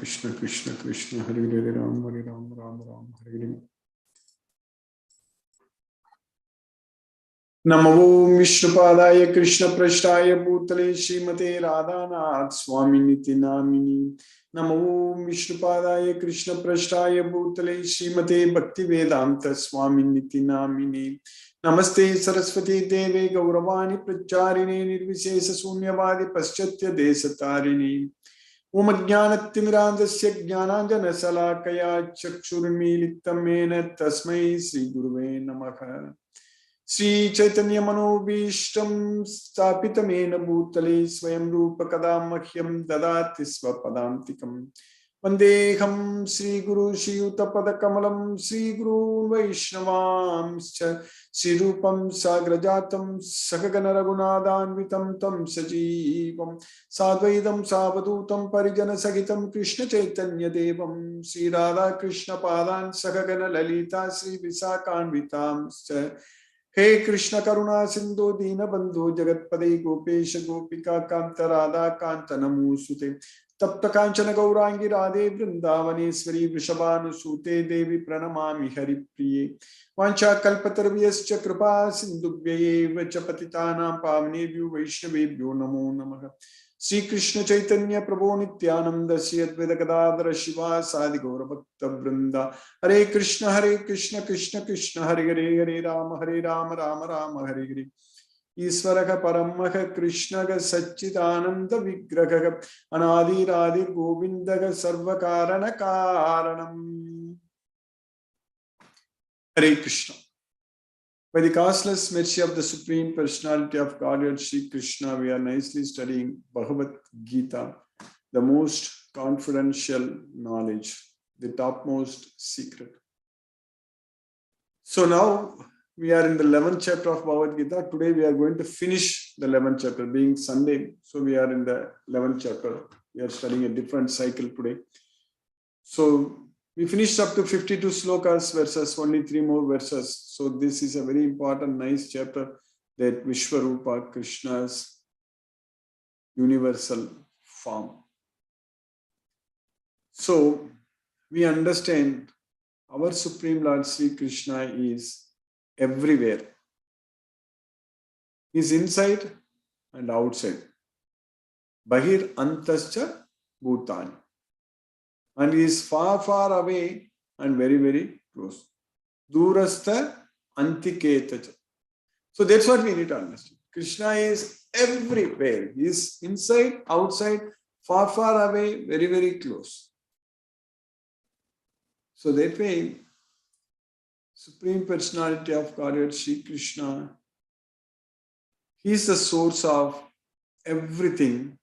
Krishna Krishna Krishna Hare Hare Ram Hare Ram Ram Ram Hare Hare. Namo Vishnupadaya Krishna Prashtaya Bhutale Srimate Radhanath Swaminiti Namini. Namo Vishnupadaya Krishna Prashtaya Bhutale Srimate Bhaktivedanta Swaminiti Namini. Namaste Saraswati Deve Gauravani Pracharine Nirvishesha Sunyavadi Paschatya Desatarini. Om Jnanatimirandasya Jnananjana Salakaya Chakshurmilitam Mena Tasmai Sri Guruve Namaha. Sri Chaitanya Manobhishtam Stapitamena Bhutale Swayam Rupa Kadamahyam Dadati Swapadantikam Vandeham Sri Guru Shri Utapada Kamalam Sri Guru Vaishnavam Sri Rupam Sagrajatam Sakagana Ragunadanvitam Tam Sajivam Sadvaidam Savadutam Parijana Sagitam Krishna Chaitanya Devam Sri Radha Krishna Padan Sakagana Lalita Sri Visakanvitam Hey Krishna Karuna Sindhu Dina Bandhu Jagatpade Gopesha Gopika Kanta Radha Kanta Namusute Tapta Kanchana Gaurangi Radhe Vrindavaneshwari Vrishabhanu Sute Devi Pranamami Hari Priye Vancha Kalpatarvyascha Kripa Sindhubhyaye Vachapatitanam Pavnebhyo Vaishnavebhyo Namo Namaha Sri Krishna Chaitanya Prabhu Nityananda Sri Advaita Gadadhara Shiva Sadi Gaura Bhakta Vrinda Hare Krishna Krishna Krishna Hare Hare Hare Rama Rama Hare Hare Isvaraha Paramaha Krishnaga Satchitananda Vigraha Anadi Radhi Govindaga Sarvakarana Karanam. Hare Krishna. By the causeless mercy of the Supreme Personality of Godhead, Sri Krishna, we are nicely studying Bhagavad Gita, the most confidential knowledge, the topmost secret. So now we are in the 11th chapter of Bhagavad Gita. Today we are going to finish the 11th chapter, being Sunday. So we are in the 11th chapter. We are studying a different cycle today. So we finished up to 52 slokas verses, only 3 more verses. So this is a very important, nice chapter, that Vishwarupa, Krishna's universal form. So we understand our Supreme Lord Sri Krishna is everywhere. He is inside and outside. Bahir antascha bhutani. And he is far, far away and very, very close. Durastha antiketacha. So that's what we need to understand. Krishna is everywhere. He is inside, outside, far, far away, very, very close. So that way, Supreme Personality of Godhead, Sri Krishna, he is the source of everything.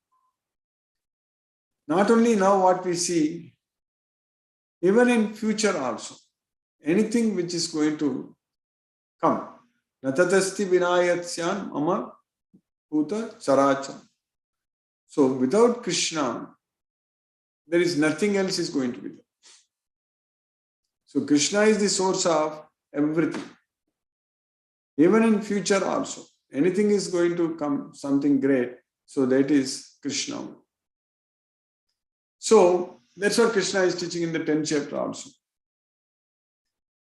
Not only now what we see, even in future also, anything which is going to come. Natatasti vinayatsyan mama bhuta characham. So without Krishna, there is nothing else is going to be there. So Krishna is the source of everything. Even in future also, anything is going to come, something great. So that is Krishna. So that's what Krishna is teaching in the 10th chapter also.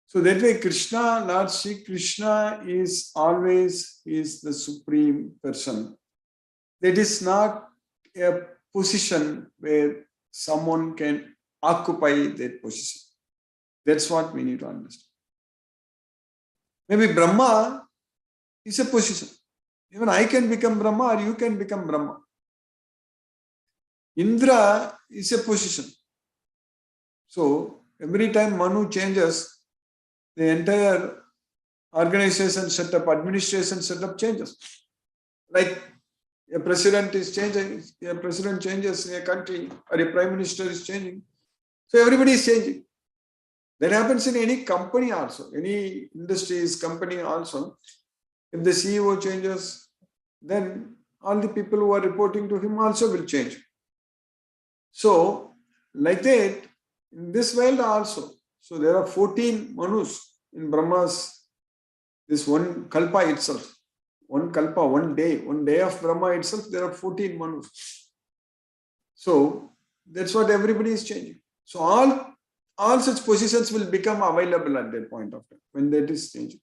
So that way Krishna, Lord Sri Krishna is always the supreme person. That is not a position where someone can occupy that position. That's what we need to understand. Maybe Brahma is a position. Even I can become Brahma or you can become Brahma. Indra is a position. So every time Manu changes, the entire organization setup, administration setup changes. Like a president is changing, a president changes in a country, or a prime minister is changing. So everybody is changing. That happens in any company also, any industries, company also. If the CEO changes, then all the people who are reporting to him also will change. So, like that, in this world also, so there are 14 Manus in Brahma's, this one Kalpa itself. One Kalpa, one day of Brahma itself, there are 14 Manus. So, That's what everybody is changing. So all such positions will become available at that point of time when that is changing.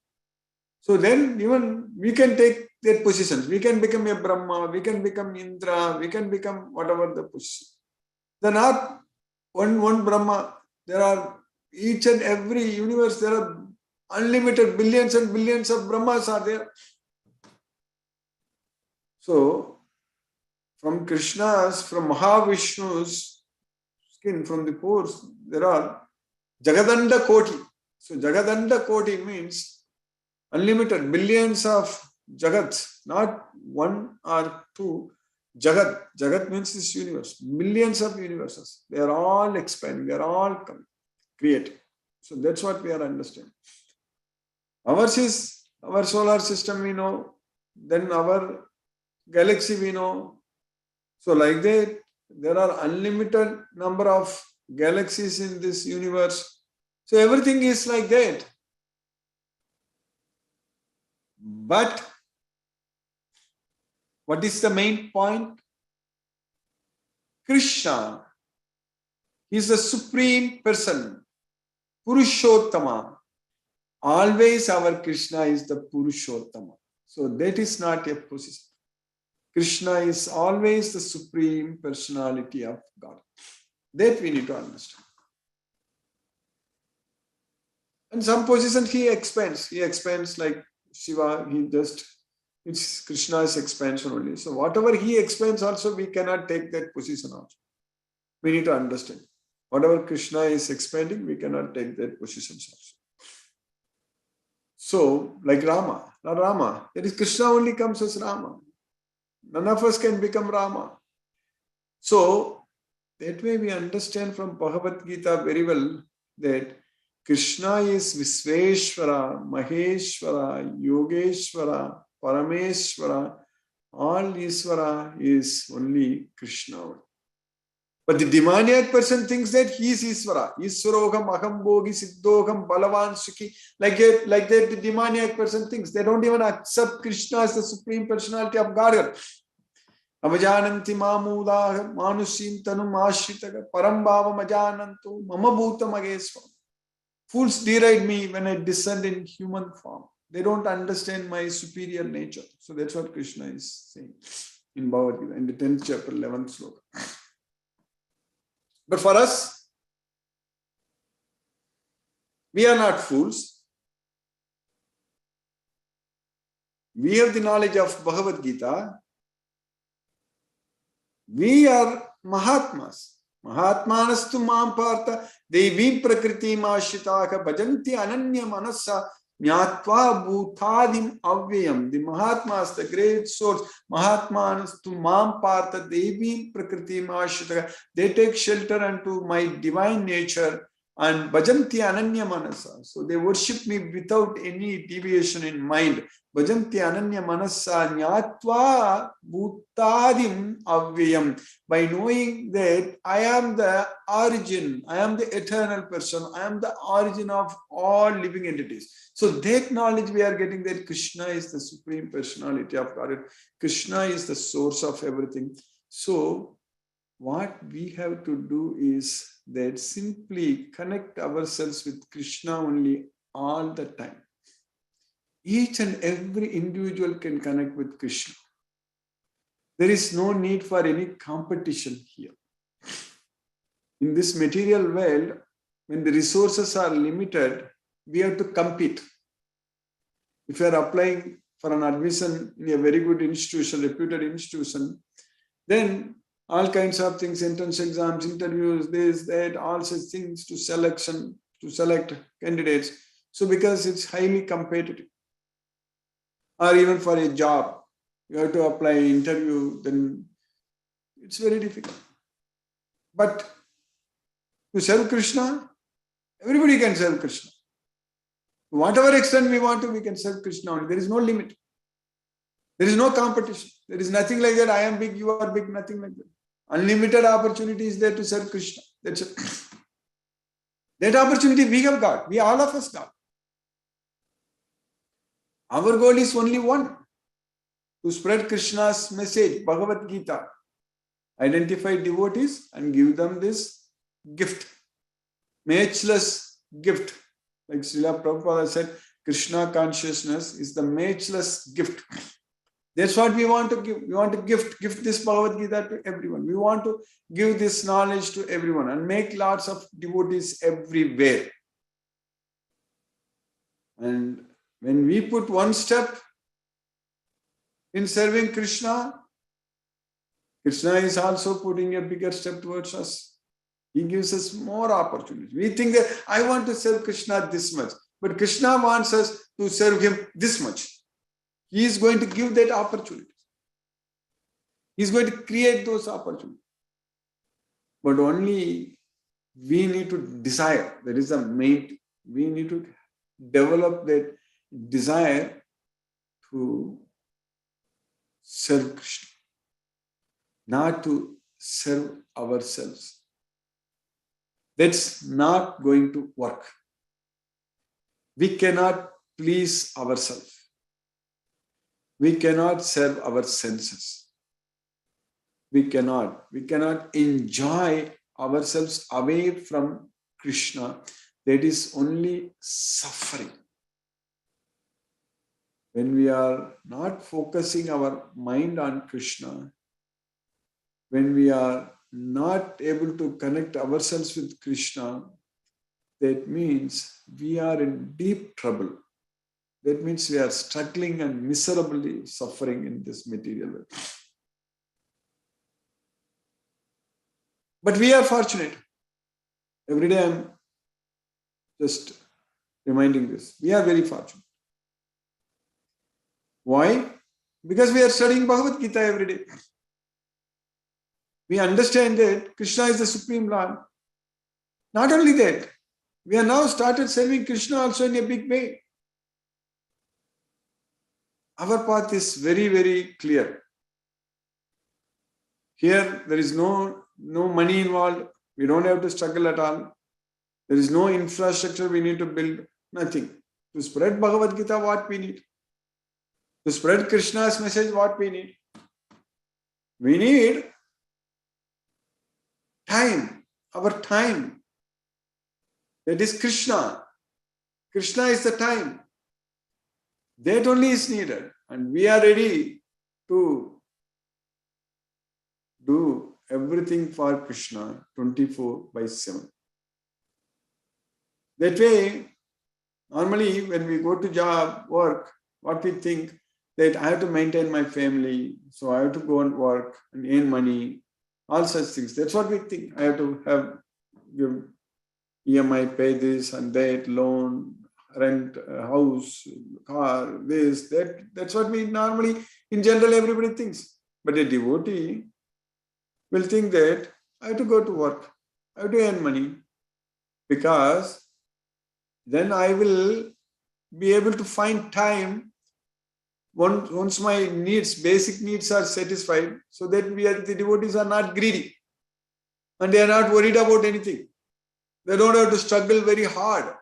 So then even we can take their positions. We can become a Brahma, we can become Indra, we can become whatever the position. They're not one Brahma. There are each and every universe, there are unlimited billions and billions of Brahmas are there. So from Krishna's, from Mahavishnu's skin, from the pores, there are Jagadanda Koti. So Jagadanda Koti means unlimited, billions of Jagats, not one or two. Jagat. Jagat means this universe. Millions of universes. They are all expanding. They are all coming, creating. So that's what we are understanding. Ours is our solar system we know. Then our galaxy we know. So like that, there are unlimited number of galaxies in this universe. So everything is like that. But what is the main point? Krishna is the supreme person, Purushottama. Always our Krishna is the Purushottama. So that is not a position. Krishna is always the supreme personality of God. That we need to understand. And some positions he expands. He expands like Shiva. It's Krishna's expansion only. So whatever he expands also, we cannot take that position also. We need to understand. Whatever Krishna is expanding, we cannot take that position also. So, like Rama, not Rama. That is Krishna only comes as Rama. None of us can become Rama. So, that way we understand from Bhagavad Gita very well that Krishna is Visveshwara, Maheshwara, Yogeshwara, Parameshwara. All Ishvara is only Krishna. But the demoniac person thinks that he is Ishvara. Ishvarogam, Ahambogi, Siddhogam, Balavan, Sukhi. Like that, the demoniac person thinks. They don't even accept Krishna as the supreme personality of Godhead. Avajananti mamudah manushim tanum ashritaga parambhava majanantu mama bhutam agesvam. Fools deride me when I descend in human form. They don't understand my superior nature. So that's what Krishna is saying in Bhagavad Gita, in the 10th chapter, 11th sloka. But for us, we are not fools. We have the knowledge of Bhagavad Gita. We are Mahatmas. Mahatmanastu mam partha devim prakriti ashritaka bhajanti ananya manasa Nyatva bhutadim avyam. The Mahatmas, the great source, Mahatmanas to mam partha devim prakriti ashritaka. They take shelter unto my divine nature and bhajanti ananya manasa. So they worship me without any deviation in mind. Bhajanti ananya manasa nyatva bhutadim avyam. By knowing that I am the origin, I am the eternal person, I am the origin of all living entities. So that knowledge we are getting, that Krishna is the supreme personality of God. Krishna is the source of everything. So what we have to do is that simply connect ourselves with Krishna only all the time. Each and every individual can connect with Krishna. There is no need for any competition here. In this material world, when the resources are limited, we have to compete. If you are applying for an admission in a very good institution, reputed institution, then all kinds of things, entrance exams, interviews, this, that, all such things to select candidates. So because it's highly competitive. Or even for a job, you have to apply interview, then it's very difficult. But to serve Krishna, everybody can serve Krishna. To whatever extent we want to, we can serve Krishna only. There is no limit. There is no competition. There is nothing like that. I am big, you are big, nothing like that. Unlimited opportunity is there to serve Krishna. That's it. That opportunity we have got. We all of us got. Our goal is only one, to spread Krishna's message, Bhagavad Gita. Identify devotees and give them this gift, matchless gift. Like Srila Prabhupada said, Krishna consciousness is the matchless gift. That's what we want to give. We want to gift this Bhagavad Gita to everyone. We want to give this knowledge to everyone and make lots of devotees everywhere. And when we put one step in serving Krishna, Krishna is also putting a bigger step towards us. He gives us more opportunities. We think that I want to serve Krishna this much, but Krishna wants us to serve him this much. He is going to give that opportunity. He is going to create those opportunities. But only we need to desire. That is the main. We need to develop that desire to serve Krishna, not to serve ourselves. That's not going to work. We cannot please ourselves. We cannot serve our senses. We cannot enjoy ourselves away from Krishna. That is only suffering. When we are not focusing our mind on Krishna, when we are not able to connect ourselves with Krishna, that means we are in deep trouble. That means we are struggling and miserably suffering in this material world. But we are fortunate. Every day I'm just reminding this. We are very fortunate. Why? Because we are studying Bhagavad Gita every day. We understand that Krishna is the Supreme Lord. Not only that, we are now started serving Krishna also in a big way. Our path is very, very clear. Here, there is no money involved. We don't have to struggle at all. There is no infrastructure we need to build. Nothing. To spread Bhagavad Gita, what we need. To spread Krishna's message, what we need. We need time. Our time. That is Krishna. Krishna is the time. That only is needed. And we are ready to do everything for Krishna 24/7. That way, normally when we go to job, work, what we think that I have to maintain my family, so I have to go and work and earn money, all such things. That's what we think. I have to give EMI, pay this and that, loan, rent a house, car, this, that. That's what we normally, in general, everybody thinks. But a devotee will think that I have to go to work, I have to earn money, because then I will be able to find time once my needs, basic needs are satisfied, so that the devotees are not greedy and they are not worried about anything. They don't have to struggle very hard.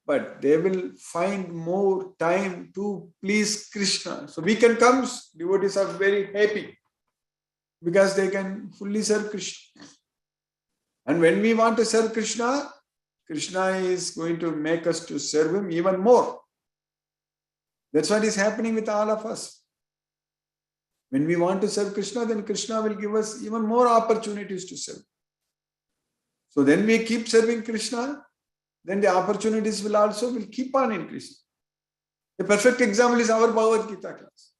But they will find more time to please Krishna. So we can come, devotees are very happy because they can fully serve Krishna. And when we want to serve Krishna, Krishna is going to make us to serve him even more. That's what is happening with all of us. When we want to serve Krishna, then Krishna will give us even more opportunities to serve. So then we keep serving Krishna, then the opportunities will keep on increasing. A perfect example is our Bhagavad Gita class.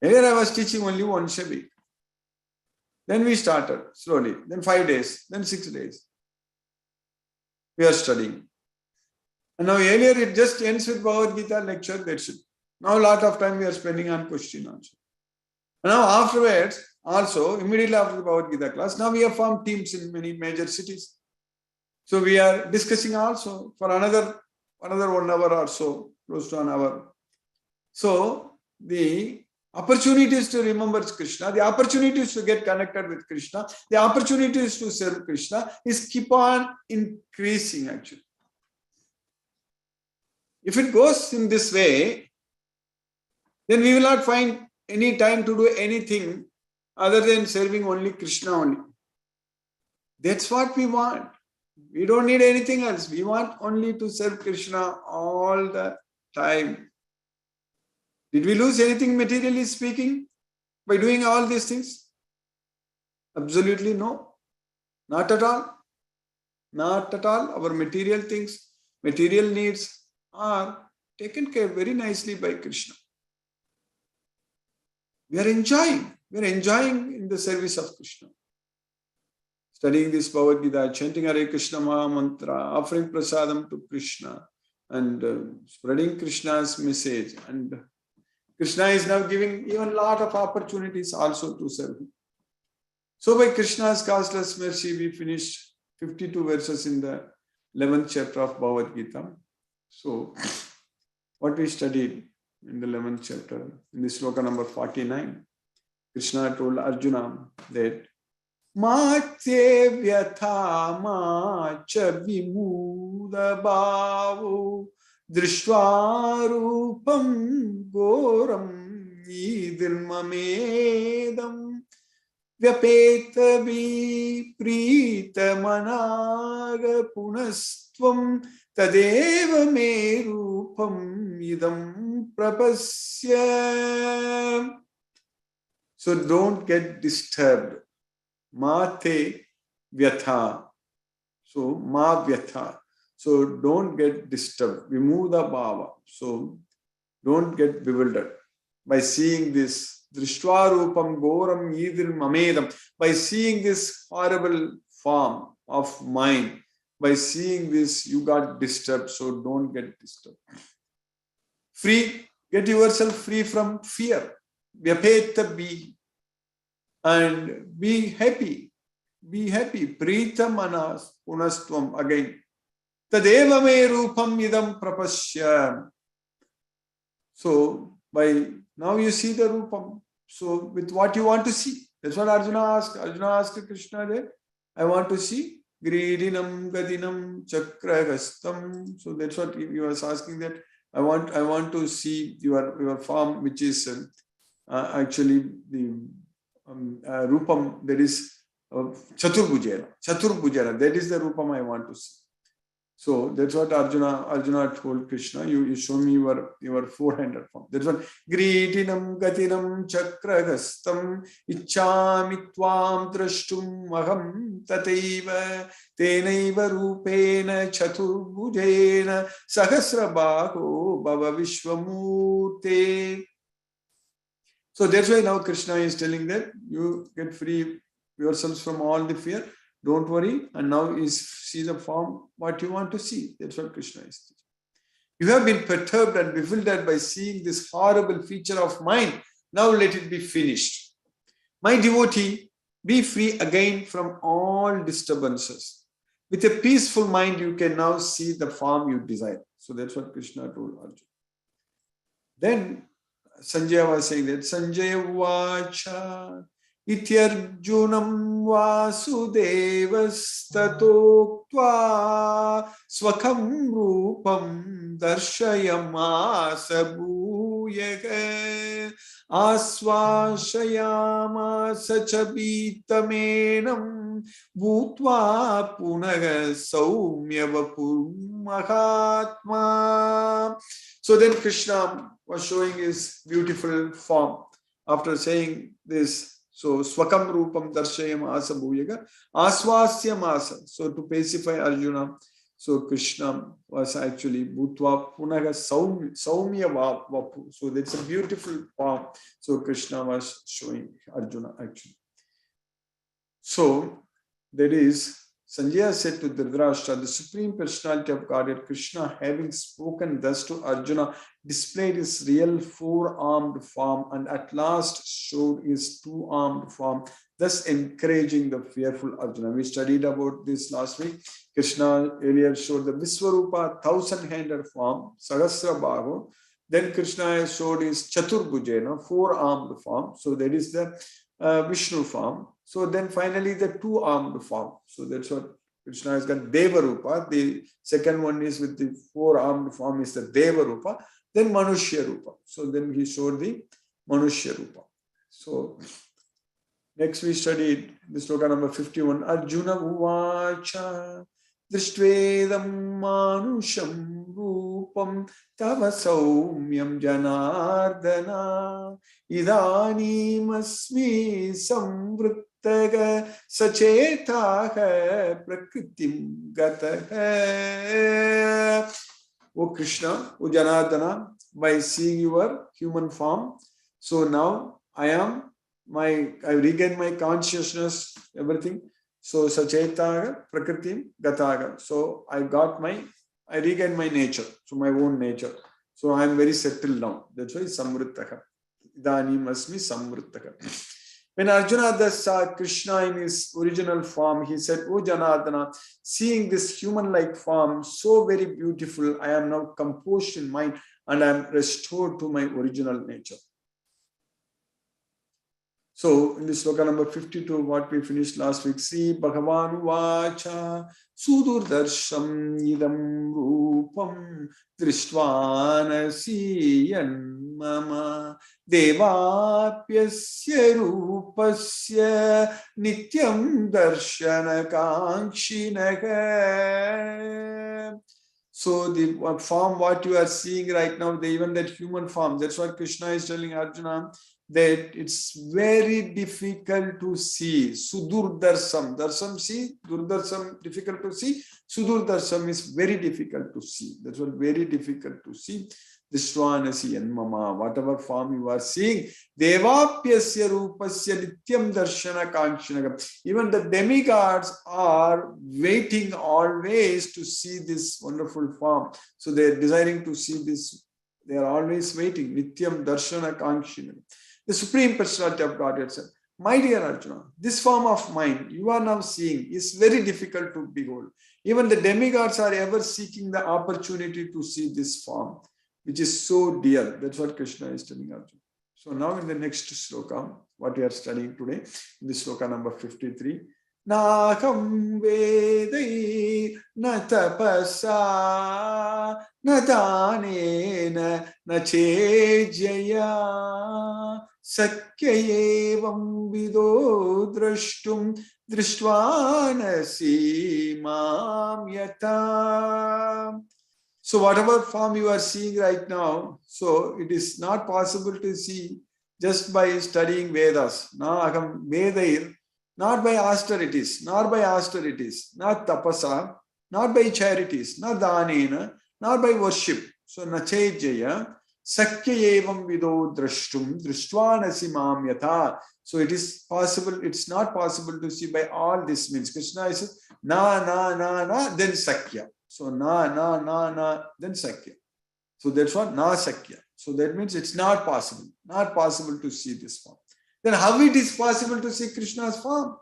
Earlier I was teaching only once a week. Then we started slowly, then 5 days, then 6 days. We are studying. And now earlier it just ends with Bhagavad Gita lecture, that's it. Now a lot of time we are spending on question answer. And now afterwards, also immediately after the Bhagavad Gita class, now we have formed teams in many major cities. So we are discussing also for another 1 hour or so, close to an hour. So the opportunities to remember Krishna, the opportunities to get connected with Krishna, the opportunities to serve Krishna is keep on increasing actually. If it goes in this way, then we will not find any time to do anything other than serving only Krishna only. That's what we want. We don't need anything else. We want only to serve Krishna all the time. Did we lose anything materially speaking by doing all these things? Absolutely no. Not at all. Not at all. Our material things, material needs are taken care very nicely by Krishna. We are enjoying. We are enjoying in the service of Krishna. Studying this Bhagavad Gita, chanting Hare Krishna Maha Mantra, offering prasadam to Krishna, and spreading Krishna's message. And Krishna is now giving even a lot of opportunities also to serve him. So by Krishna's causeless mercy, we finished 52 verses in the 11th chapter of Bhagavad Gita. So what we studied in the 11th chapter, in the sloka number 49, Krishna told Arjuna that Matye vyatha macha vimuda bhavo drishva rupam goram idilmamedam vyapeta viprita managa punastvam tadeva me rupam idam prapasya. So don't get disturbed. Mate vyatha. So ma vyatha. So don't get disturbed. Vimuda bhava. So don't get bewildered by seeing this Drishtva rupam goram idil mamedam. By seeing this horrible form of mind, by seeing this, you got disturbed. So don't get disturbed. Free, get yourself free from fear. Vyapeta be. And be happy. Be happy. Prita manas punastvam. Again. Tadeva me rupam idam prapasya. So, by now you see the rupam. So, with what you want to see. That's what Arjuna asked. Arjuna asked Krishna there, I want to see Gridinam Gadinam Chakragastam. So, that's what he was asking, that I want to see your form, which is actually the rupam, that is Chaturbhujara. That is the rupam I want to see. So that's what Arjuna told Krishna, you show me your four-handed form. That's what Gritinam Gatinam Chakragastam Ichchami Tvam Drashtum Aham Tataiva Tenaiva Rupena Chaturbhujena Sahasrabaho Bhava Vishwamurte. So that's why now Krishna is telling that you get free yourselves from all the fear. Don't worry. And now see the form what you want to see. That's what Krishna is teaching. You have been perturbed and bewildered by seeing this horrible feature of mind. Now let it be finished. My devotee, be free again from all disturbances. With a peaceful mind, you can now see the form you desire. So that's what Krishna told Arjuna. Then Sanjaya was saying that Sanjaya Vacha Ityarjunam Vasudevastatoktva Swakam Rupam Darshayamasa Bhuyaga Asvashayamasa Chabitamenam Bhutva Punaga Saumya Vapur Mahatma. So then Krishna was showing his beautiful form. After saying this, so Swakam Rupam Darshayam Asa Bhuyaga Aswasyam Asa. So to pacify Arjuna, so Krishna was actually Bhutva Punaga Saumya Vapu. So that's a beautiful form. So Krishna was showing Arjuna actually. So that is, Sanjaya said to Dhritarashtra, the Supreme Personality of Godhead, Krishna, having spoken thus to Arjuna, displayed his real four-armed form and at last showed his two-armed form, thus encouraging the fearful Arjuna. We studied about this last week. Krishna earlier showed the Visvarupa, thousand-handed form, Sahasrabahu. Then Krishna showed his Chaturbhujena, four-armed form. So that is the Vishnu form. So then finally the two-armed form. So that's what Krishna has got, Deva Rupa. The second one is with the four-armed form is the Deva Rupa. Then Manushya Rupa. So then he showed the Manushya Rupa. So Next we studied the sloka number 51. Arjuna uvacha drishtvedam manusham rupam tava saumyam janardana idanim asmi samvrittaga sachetaha prakritim gataha. O Krishna, O Janardana, by seeing your human form, so now I regain my consciousness, everything. So Sachetaga, Prakritim, Gataga. So I regain my nature, so my own nature. So I am very settled now. That's why Samvrittaka. Idanim asmi Samvrittaka. When Arjuna thus saw Krishna in his original form, he said, O Janardana, seeing this human-like form so very beautiful, I am now composed in mind and I am restored to my original nature. So, in this sloka number 52, what we finished last week, see Bhagavan Vacha Sudurdarsham Idam Rupam Drishtvanasi Mama Devapyasya Rupasya Nityam Darshana Kankshinaka. So, the form what you are seeing right now, even that human form, that's what Krishna is telling Arjuna, that it's very difficult to see. Sudurdarsam. Darsam see, Durdarsam difficult to see. Sudurdarsam is very difficult to see. That's what very difficult to see. Drishtvanasi and mama, whatever form you are seeing, Devapyasya Rupasya Nityam Darshana Kankshinaga. Even the demigods are waiting always to see this wonderful form. So they are desiring to see this. They are always waiting. Nityam Darshana Kankshinaga. The Supreme Personality of Godhead said, my dear Arjuna, this form of mind you are now seeing is very difficult to behold. Even the demigods are ever seeking the opportunity to see this form, which is so dear. That's what Krishna is telling Arjuna. So now in the next sloka, what we are studying today, in the sloka number 53, Nakam Vedai na tapasa na danena na chejaya Sakyayevam vido drashtum drishtvanasi mam yata. So whatever form you are seeing right now, so it is not possible to see just by studying Vedas. Na aham Vedair, not by austerities, not tapasa, not by charities, not danena, not by worship. So nachejaya. Sakya evam vido drashtum drishtvanasi mam yatha. So it is possible, it's not possible to see by all this means. Krishna says, na, then sakya. So na, then sakya. So that's what na sakya. So that means it's not possible to see this form. Then how it is possible to see Krishna's form?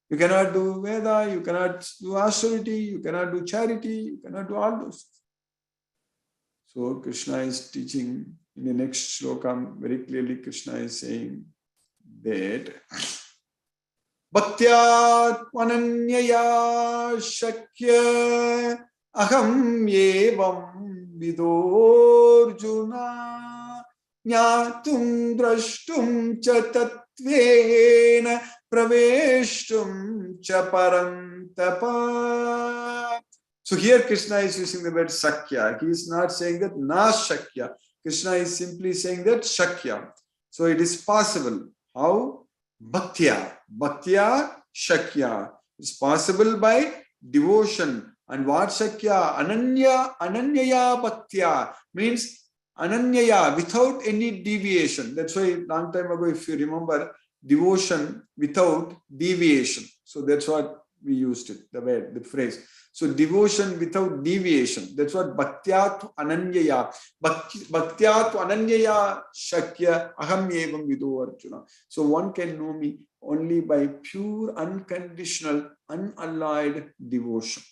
You cannot do Veda, you cannot do austerity, you cannot do charity, you cannot do all those. So Krishna is teaching in the next sloka, very clearly Krishna is saying that Bhaktyat Ananyaya Shakya Aham Yevam Vidorjuna Nyatum Drashtum Cha Tatvena Praveshtum Cha Parantapa. So here Krishna is using the word Sakya. He is not saying that Na Shakya. Krishna is simply saying that Shakya. So it is possible. How? Bhaktya. Bhaktya Shakya. It's possible by devotion. And what Shakya? Ananyaya Bhaktya means Ananyaya, without any deviation. That's why long time ago, if you remember, devotion without deviation. So that's what we used it, the word, the phrase. So devotion without deviation. That's what Bhaktyat Ananyaya. Bhaktyat Ananyaya Shakya Aham Evam Vido Arjuna. So one can know me only by pure, unconditional, unalloyed devotion.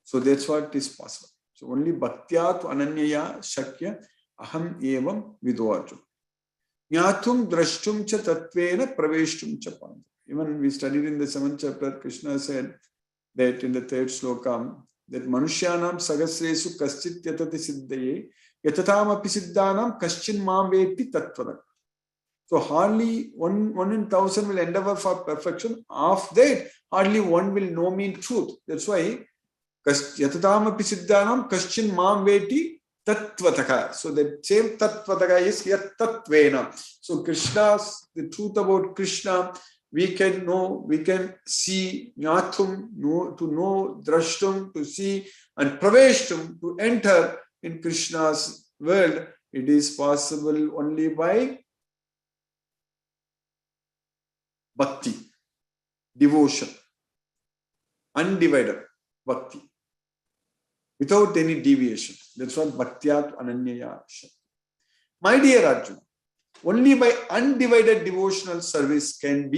So that's what is possible. So only Bhaktyat Ananyaya Shakya Aham Evam Vido Arjuna. Nyatum Drashtum Cha Tatvena Praveshtum Cha Panda. Even we studied in the 7th chapter, Krishna said that in the 3rd sloka, that Manushyanam Sagasresu Kaschit Yatati Siddhaye Yatatam Api Siddhanam Kaschin Mam Veti Tattvadak. So hardly one in 1,000 will endeavor for perfection. Of that, hardly one will know me in truth. That's why Yatadamapi Siddhanam Kaschin Mam Veti Tatvataka. So the same Tatvataka is Yat Tatvena. So Krishna's, the truth about Krishna, we can know, we can see, Nyathum, to know, Drashtum, to see, and Praveshtum, to enter in Krishna's world. It is possible only by bhakti, devotion, undivided bhakti, without any deviation. That's what bhaktyat ananyaya. My dear Arjuna, only by undivided devotional service can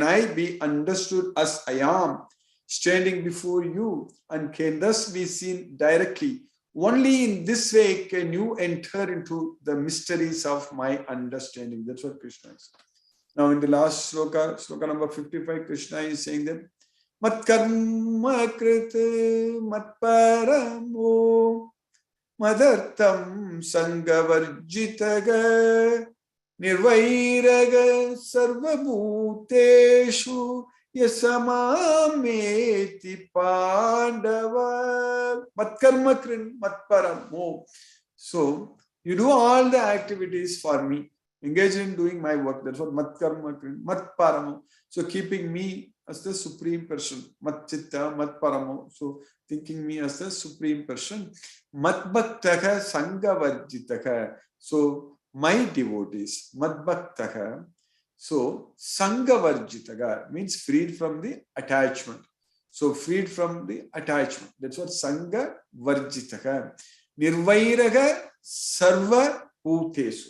I be understood as I am, standing before you, and can thus be seen directly. Only in this way can you enter into the mysteries of my understanding. That's what Krishna is. Now in the last sloka number 55, Krishna is saying that Mat karma krita mat paramo madartam sangavarjitaga nirvairaga sarvabhuteshu yasamameti pandava mat karma krita mat paramo. So you do all the activities for me. Engage in doing my work. That's what mat karma mat paramo. So keeping me as the supreme person. Mat chitta, mat paramo. So thinking me as the supreme person. Mat bhaktaka sangha varjitaka. So my devotees. Mat bhaktaka. So sangha varjitaka means freed from the attachment. So freed from the attachment. That's what sangha varjitaka. Nirvairaga sarva bhutesu.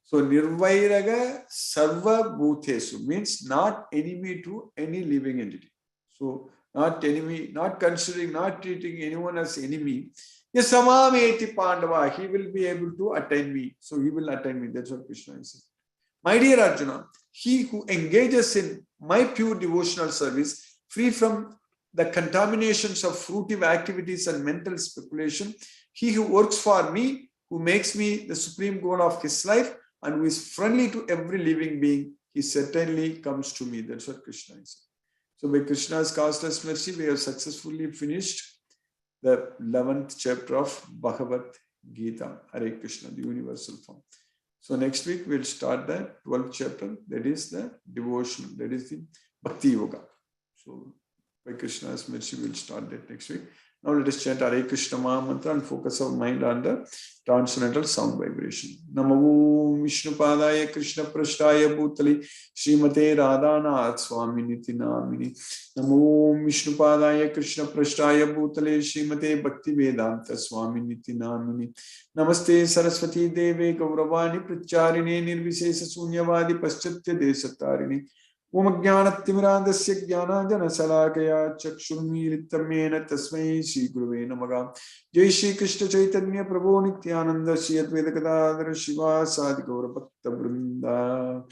So nirvairaga sarva bhutesu means not enemy to any living entity. So not enemy, not considering, not treating anyone as enemy. Yasamameti pandava, he will be able to attain me. So he will attain me. That's what Krishna is saying. My dear Arjuna, he who engages in my pure devotional service, free from the contaminations of fruitive activities and mental speculation, he who works for me, who makes me the supreme goal of his life, and who is friendly to every living being, he certainly comes to me. That's what Krishna is. So by Krishna's causeless mercy, we have successfully finished the 11th chapter of Bhagavad Gita, Hare Krishna, the universal form. So next week, we'll start the 12th chapter, that is the devotion, that is the Bhakti Yoga. So by Krishna's mercy, we'll start that next week. Now let us chant Hare Krishna Maha Mantra and focus our mind on the transcendental sound vibration. Namo Vishnu Padaya Krishna Prashtaya Bhutali Srimate Radhanath Swami Niti Namini. Namo Vishnu Padaya Krishna Prashtaya Bhutale Srimate Bhakti Vedanta Swami Niti Namini. Namaste Saraswati Deve Gauravani Pracharini Nirvisesa Sunyavadi Paschatya Desatarini. Om Jnanatimirandasya Jnananjana Salakaya Chakshurmilitamena Tasmai Shri Guruve Namaha. Jai Shri Krishna Chaitanya Prabhu Nityananda Shri Advaita Gadadhara Shiva Sadi Gaura Bhakta Vrinda.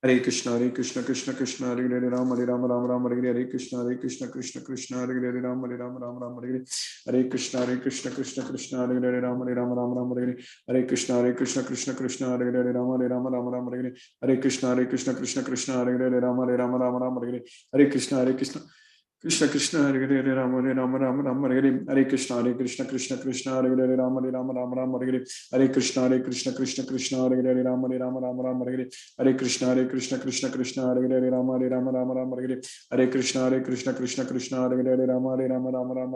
Hare Krishna Krishna Krishna Hare Hare Rama Rama Rama Hare Hare Krishna Krishna Krishna Hare Hare Rama Rama Hare Hare Krishna Krishna Krishna Hare Hare Rama Rama Hare Hare Krishna Krishna Krishna Hare Hare Rama Rama Hare Hare Krishna Krishna Krishna Hare Hare Rama Rama Hare Hare Krishna Krishna Krishna Hare Hare Rama Rama Hare Hare Krishna Krishna Krishna Hare Hare Rama Rama Hare Hare Krishna Krishna Krishna Hare Hare Rama Rama Hare Hare Krishna Krishna Krishna Hare Hare Rama Rama Hare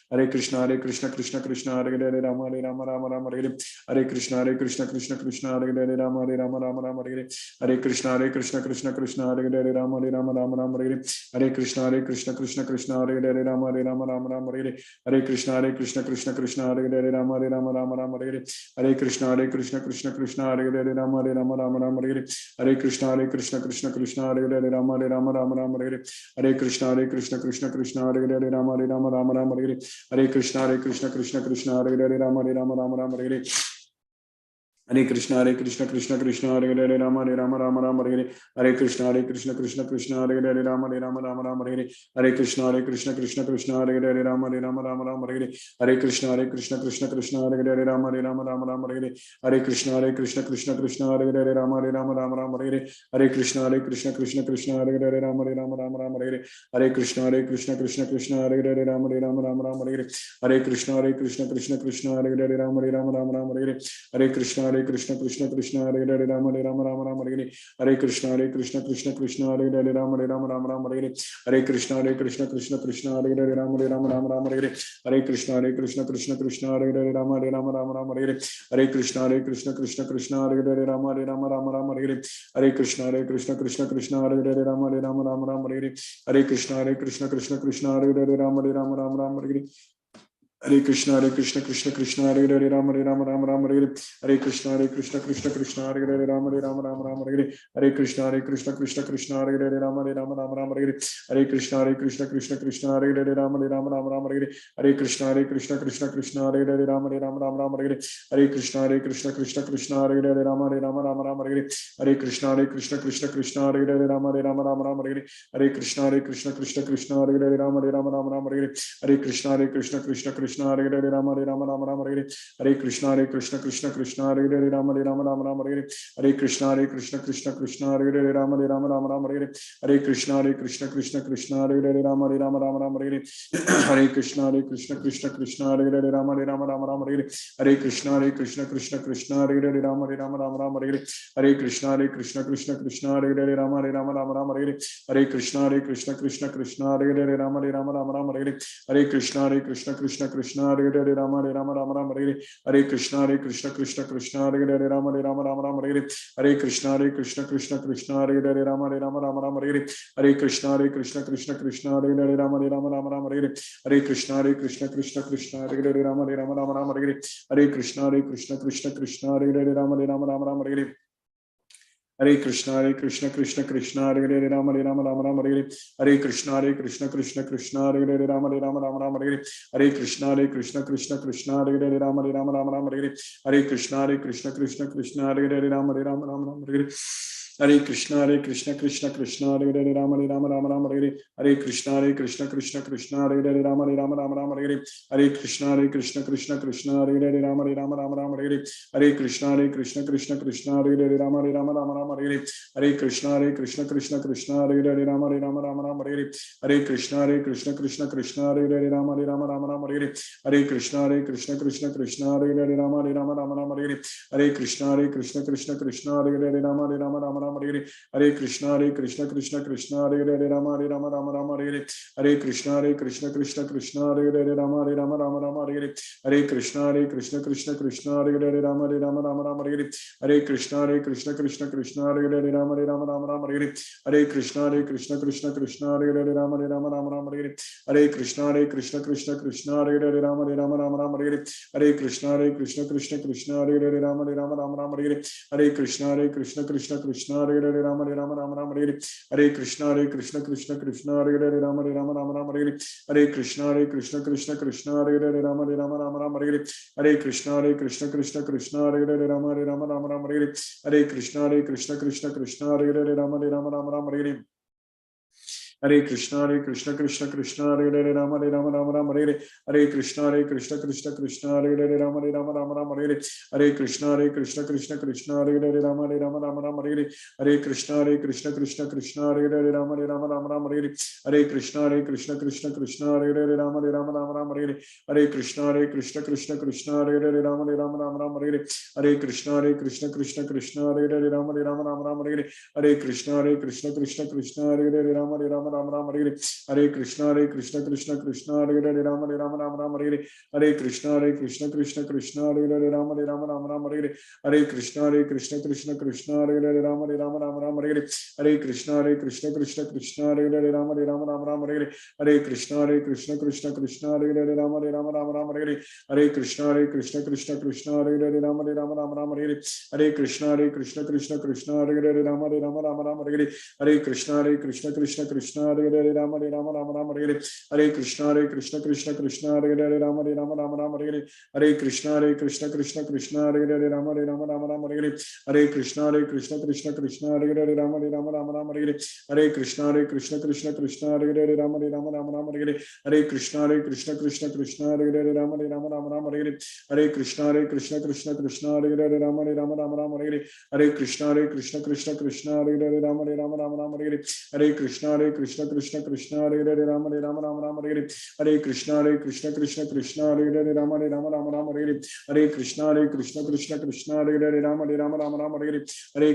Hare Krishna Krishna Krishna Hare Hare Rama Rama Hare Hare Krishna Krishna Krishna Hare Hare Rama Rama Hare Hare Krishna Krishna Krishna Hare Hare Rama Rama Hare Hare Krishna Krishna Krishna Hare Hare Rama Rama Hare Hare Krishna Krishna Hare Hare Rama Rama Hare Hare Krishna Krishna Krishna Hare Hare Rama Rama Hare Hare Krishna Krishna Krishna Hare Hare Rama Rama Hare Hare Krishna Krishna Krishna Hare Hare Rama Rama Hare Hare Krishna Krishna Krishna Hare Hare Rama Rama Hare Hare Krishna Krishna Krishna Hare Hare Rama Rama Hare Hare Hare Krishna Krishna Krishna Hare Hare Rama Rama Hare Hare Hare Krishna Krishna Krishna Hare Hare Rama Rama Hare Hare Hare Krishna Krishna Krishna Hare Hare Rama Rama Hare Hare Hare Krishna Krishna Krishna Hare Hare Rama Rama Hare Hare Hare Krishna Krishna Krishna Hare Hare Rama Rama Hare Hare Hare Krishna Krishna Krishna Hare Hare Rama Rama Hare Hare Hare Krishna Krishna Krishna Hare Hare Rama Rama Hare Hare Hare Krishna Krishna Krishna Hare Hare Rama Rama Hare Hare Hare Krishna Krishna Hare Hare Rama Rama Hare Hare Hare Krishna Krishna Hare Hare Rama Rama Hare Hare Hare Krishna Krishna Hare Hare Rama Rama Hare Hare Hare Krishna Krishna Hare Hare Rama Rama Hare Hare Hare Krishna Krishna Hare Hare Rama Rama Hare Hare Hare Krishna Krishna Hare Hare Rama Rama Hare Hare Hare Krishna Krishna Hare Hare Rama Rama Hare Hare Hare Krishna Krishna Hare Hare Rama Rama Hare Hare Hare Krishna Krishna Hare Hare Rama Rama Hare Hare Hare Krishna Krishna Hare Hare Rama Rama Hare Hare Hare Krishna Krishna Hare Hare Rama Rama Hare Hare Hare Krishna Krishna Hare Hare Rama Rama Hare Hare Hare Krishna Krishna Hare Hare Rama Rama Hare Hare Hare Krishna Krishna Hare Hare Rama Rama Hare Hare Hare Krishna Krishna Hare Hare Rama Rama Hare Hare Hare Krishna Krishna Hare Hare Rama Rama Hare Hare Hare Krishna Krishna Hare Hare Rama Rama Hare Hare Hare Krishna Krishna Hare Hare Rama Rama Hare Hare Hare Krishna Krishna Hare Hare Rama Rama Hare Hare Hare Krishna Krishna Hare Hare Rama Rama Hare Hare Hare Krishna Krishna Hare Hare Rama Rama Hare Hare Hare Krishna Krishna Hare Hare Rama Rama Hare Hare Hare Krishna Krishna Hare Hare Rama Rama Hare Hare Hare Krishna Krishna Hare Hare Rama Rama Hare Hare Hare Krishna Krishna Hare Hare Rama Rama Hare Hare Hare Krishna Krishna Hare Hare Rama Rama Hare Hare Hare Krishna Krishna Hare Hare Rama Rama Hare Hare Hare Krishna Krishna Hare Hare Rama Rama Hare Hare Hare Krishna Krishna Hare Hare Rama Rama Hare Hare Hare Krishna Krishna Hare Hare Rama Rama Hare Hare Hare Krishna Krishna Hare Hare Rama Rama Hare Hare Hare Krishna Krishna Hare Hare Rama Rama Hare Hare Hare Krishna Krishna Hare Hare Rama Rama Hare Hare Hare Krishna Krishna Hare Hare Rama Rama Hare Hare Hare Krishna Krishna Hare Hare Rama Rama Hare Hare Hare Krishna Krishna Hare Hare Rama Rama Hare Hare Hare Krishna Krishna Hare Hare Rama Rama Hare Hare Hare Krishna Krishna Hare Hare Rama Rama Hare Hare Hare Krishna Krishna Hare Hare Rama Rama Hare Hare Hare Krishna Krishna Hare Hare Rama Rama Hare Hare Hare Krishna Krishna Hare Hare Rama Rama Hare Hare Hare Krishna Krishna Hare Hare Rama Rama Hare Hare Hare Krishna Krishna Hare Hare Rama Rama Hare Hare Hare Krishna Krishna Hare Hare Rama Rama Hare Hare Hare Krishna Krishna Hare Hare Rama Rama Hare Hare Hare Krishna Krishna Hare Hare Rama Rama Hare Hare Hare Krishna Krishna Hare Hare Rama Rama Hare Hare Hare Krishna Krishna Hare Hare Rama Rama Hare Hare Hare Krishna Krishna Hare Hare Rama Rama Hare Hare Hare Krishna Krishna Hare Hare Rama Rama Hare Hare Hare Krishna Krishna Hare Hare Rama Rama Hare Hare Hare Krishna Krishna Hare Hare Rama Rama Hare Hare Hare Krishna Krishna Hare Hare Rama Rama Hare Hare Hare Krishna Krishna Hare Hare Rama Rama Hare Hare Hare Krishna Krishna Hare Hare Rama Rama Hare Hare Hare Krishna Krishna Hare Hare Rama Rama Hare Hare Hare Krishna Krishna Hare Hare Rama Rama Hare Hare Hare Krishna Krishna Hare Hare Rama Rama Hare Hare Hare Krishna Krishna Hare Hare Rama Rama Hare Hare Hare Krishna Krishna Hare Hare Rama Rama Hare Hare Hare Krishna Krishna Hare Hare Rama Rama Hare Hare Hare Krishna Krishna Hare Hare Rama Rama Hare Hare Hare Krishna Krishna Hare Hare Rama Rama Hare Hare Hare Krishna Krishna Hare Hare Rama Rama Hare Hare Hare Krishna Krishna Hare Hare Rama Rama Hare Hare Hare Krishna Krishna Hare Hare Rama Rama Hare Hare Hare Krishna Krishna Hare Hare Rama Rama Hare Hare Hare Krishna Krishna Hare Hare Rama Rama Hare Hare Hare Krishna Krishna Krishna Hare Hare Rama Rama Rama Hare Hare Krishna Krishna Krishna Hare Hare Rama Rama Hare Hare Krishna Krishna Krishna Hare Hare Rama Rama Hare Hare Krishna Krishna Hare Hare Rama Rama Hare Hare Krishna Krishna Hare Hare Rama Rama Hare Hare Krishna Krishna Hare Hare Rama Rama Hare Hare Krishna Krishna Hare Hare Rama Rama Hare Hare Krishna Krishna Hare Hare Rama Rama Hare Hare Krishna Krishna Hare Hare Rama Rama Hare Hare Krishna Krishna Hare Hare Rama Rama Hare Hare Krishna Krishna Hare Hare Rama Rama Hare Hare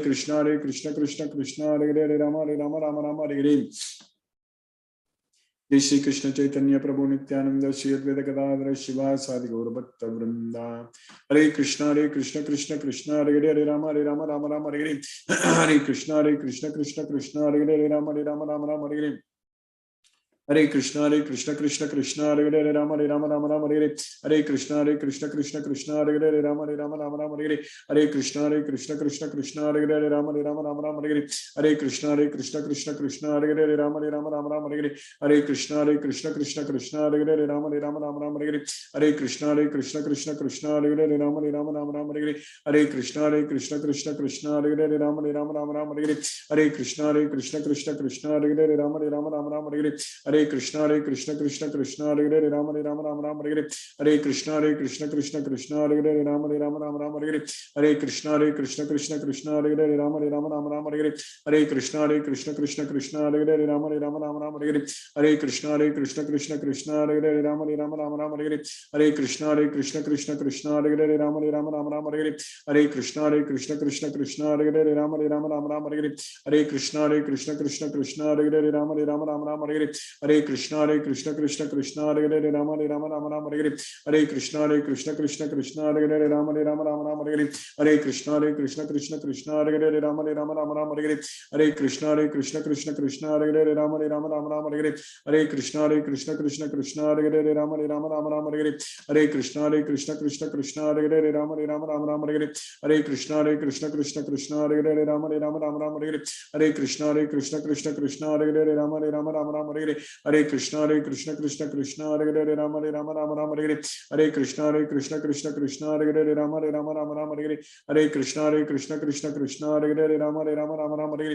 Krishna Krishna Hare Hare Rama Rama Hare Jai Shri Krishna Chaitanya Prabhu Nityananda Shri Advaita Gadadhara Shiva Sadi Gaura Bhakta Vrinda Hare Krishna Krishna Hare Hare Rama Rama Hare Hare Krishna Krishna Hare Hare Rama Rama Hare Hare Krishna Krishna Hare Hare Rama Rama Hare Hare Krishna Krishna Hare Hare Rama Rama Hare Hare Krishna Krishna Hare Hare Rama Rama Hare Hare Krishna Krishna Hare Hare Rama Rama Hare Hare Krishna Krishna Hare Hare Rama Rama Hare Hare Krishna Krishna Hare Hare Rama Rama Hare Hare Krishna Krishna Hare Hare Rama Rama Hare Hare Krishna Krishna Hare Hare Rama Rama Hare Hare Krishna Krishna Hare Hare Rama Rama Hare Hare Krishna Krishna Hare Hare Rama Rama Hare Hare Krishna Krishna Hare Hare Rama Rama Hare Hare Krishna Krishna Hare Hare Rama Rama Hare Hare Krishna Krishna Hare Hare Rama Rama Hare Hare Krishna Krishna Hare Hare Rama Rama Hare Hare Krishna Krishna Hare Hare Rama Rama Hare Hare Krishna Krishna Hare Hare Rama Rama Hare Hare Krishna Krishna Hare Hare Rama Rama Hare Hare Krishna Krishna Hare Hare Rama Rama Hare Hare Krishna Krishna Hare Hare Rama Rama Hare Hare Krishna Krishna Hare Hare Rama Rama Hare Hare Krishna Krishna Hare Hare Rama Rama Hare Hare Krishna Krishna Hare Hare Rama Rama Hare Hare Krishna Krishna Hare Hare Rama Rama Hare Hare Krishna Krishna Hare Hare Rama Rama Hare Hare Krishna Krishna Hare Hare Rama Rama Hare Hare Krishna Krishna Hare Hare Rama Rama Hare Hare Krishna Krishna Hare Hare Rama Rama Hare Hare Krishna Krishna Hare Hare Rama Rama Hare Hare Krishna Krishna Hare Hare Rama Rama Hare Hare Krishna Krishna Hare Hare Rama Rama Hare Hare Krishna Krishna Hare Hare Rama Rama Hare Hare Krishna Krishna Hare Hare Rama Rama Hare Hare Krishna Krishna Hare Hare Rama Rama Hare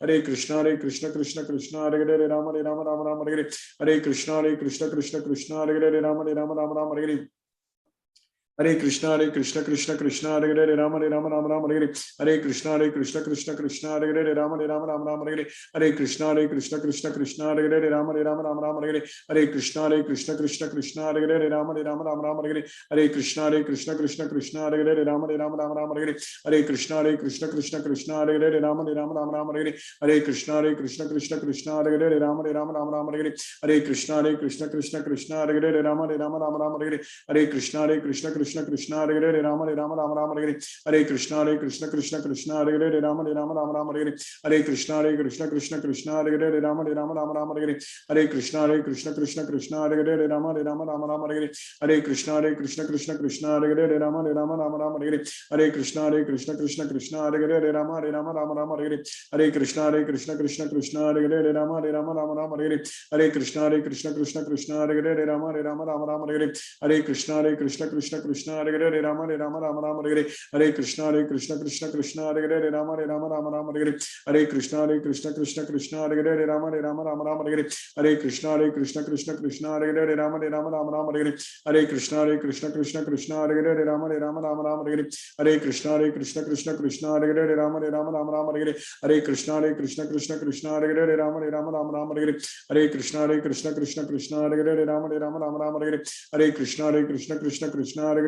Hare Krishna Krishna Hare Hare Rama Rama Hare Hare Krishna Krishna Hare Hare Rama Rama Hare Hare Krishna Krishna Hare Hare Rama Rama Hare Hare Krishna Krishna Hare Hare Rama Rama Hare Hare Krishna Krishna Hare Hare Rama Rama Hare Hare Krishna Krishna Hare Hare Rama Rama Hare Hare Krishna Krishna Hare Hare Rama Rama Hare Hare Krishna Krishna Hare Hare Rama Rama Hare Hare Krishna Krishna Hare Hare Rama Rama Hare Hare Krishna Krishna Hare Hare Rama Rama Hare Hare Krishna Krishna Hare Hare Rama Rama Hare Hare Krishna Krishna Hare Hare Rama Rama Hare Hare Krishna Krishna Hare Hare Rama Rama Hare Hare Krishna Krishna Hare Hare Rama Rama Hare Hare Krishna Krishna Hare Hare Rama Rama Hare Hare Krishna Krishna Hare Hare Rama Rama Hare Hare Krishna Krishna Hare Hare Rama Rama Hare Hare Krishna Krishna Hare Hare Rama Rama Hare Hare Krishna Krishna Hare Hare Rama Rama Hare Hare Krishna Krishna Hare Hare Rama Rama Hare Hare Krishna Krishna Hare Hare Rama Rama Hare Hare Krishna Krishna Hare Hare Rama Rama Hare Hare Krishna Krishna Hare Hare Rama Rama Hare Hare Krishna Krishna Hare Hare Rama Rama Hare Hare Krishna Krishna Hare Hare Rama Rama Hare Hare Krishna Krishna Hare Hare Rama Rama Hare Hare Krishna Krishna Hare Hare Rama Rama Hare Hare Krishna Krishna Hare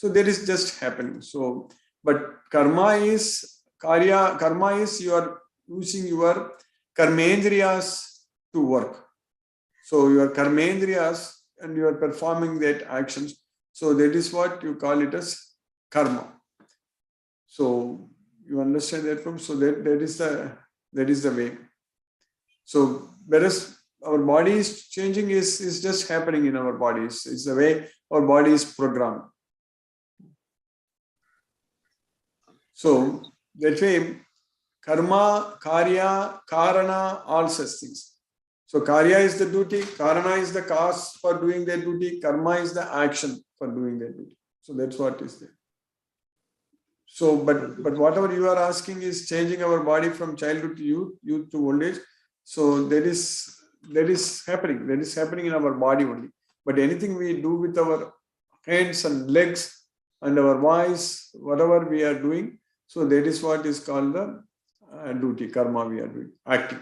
So that is just happening. So, but karma is you are using your karmendriyas to work. So your karmendriyas and you are performing that actions. So that is what you call it as karma. So you understand that from? So that is the way. So whereas our body is changing is just happening in our bodies. It's the way our body is programmed. So that way, karma, karya, karana, all such things. So karya is the duty, karana is the cause for doing their duty, karma is the action for doing their duty. So that's what is there. So, but whatever you are asking is changing our body from childhood to youth to old age. So that is happening. That is happening in our body only. But anything we do with our hands and legs and our voice, whatever we are doing, so that is what is called the duty, karma we are doing, action,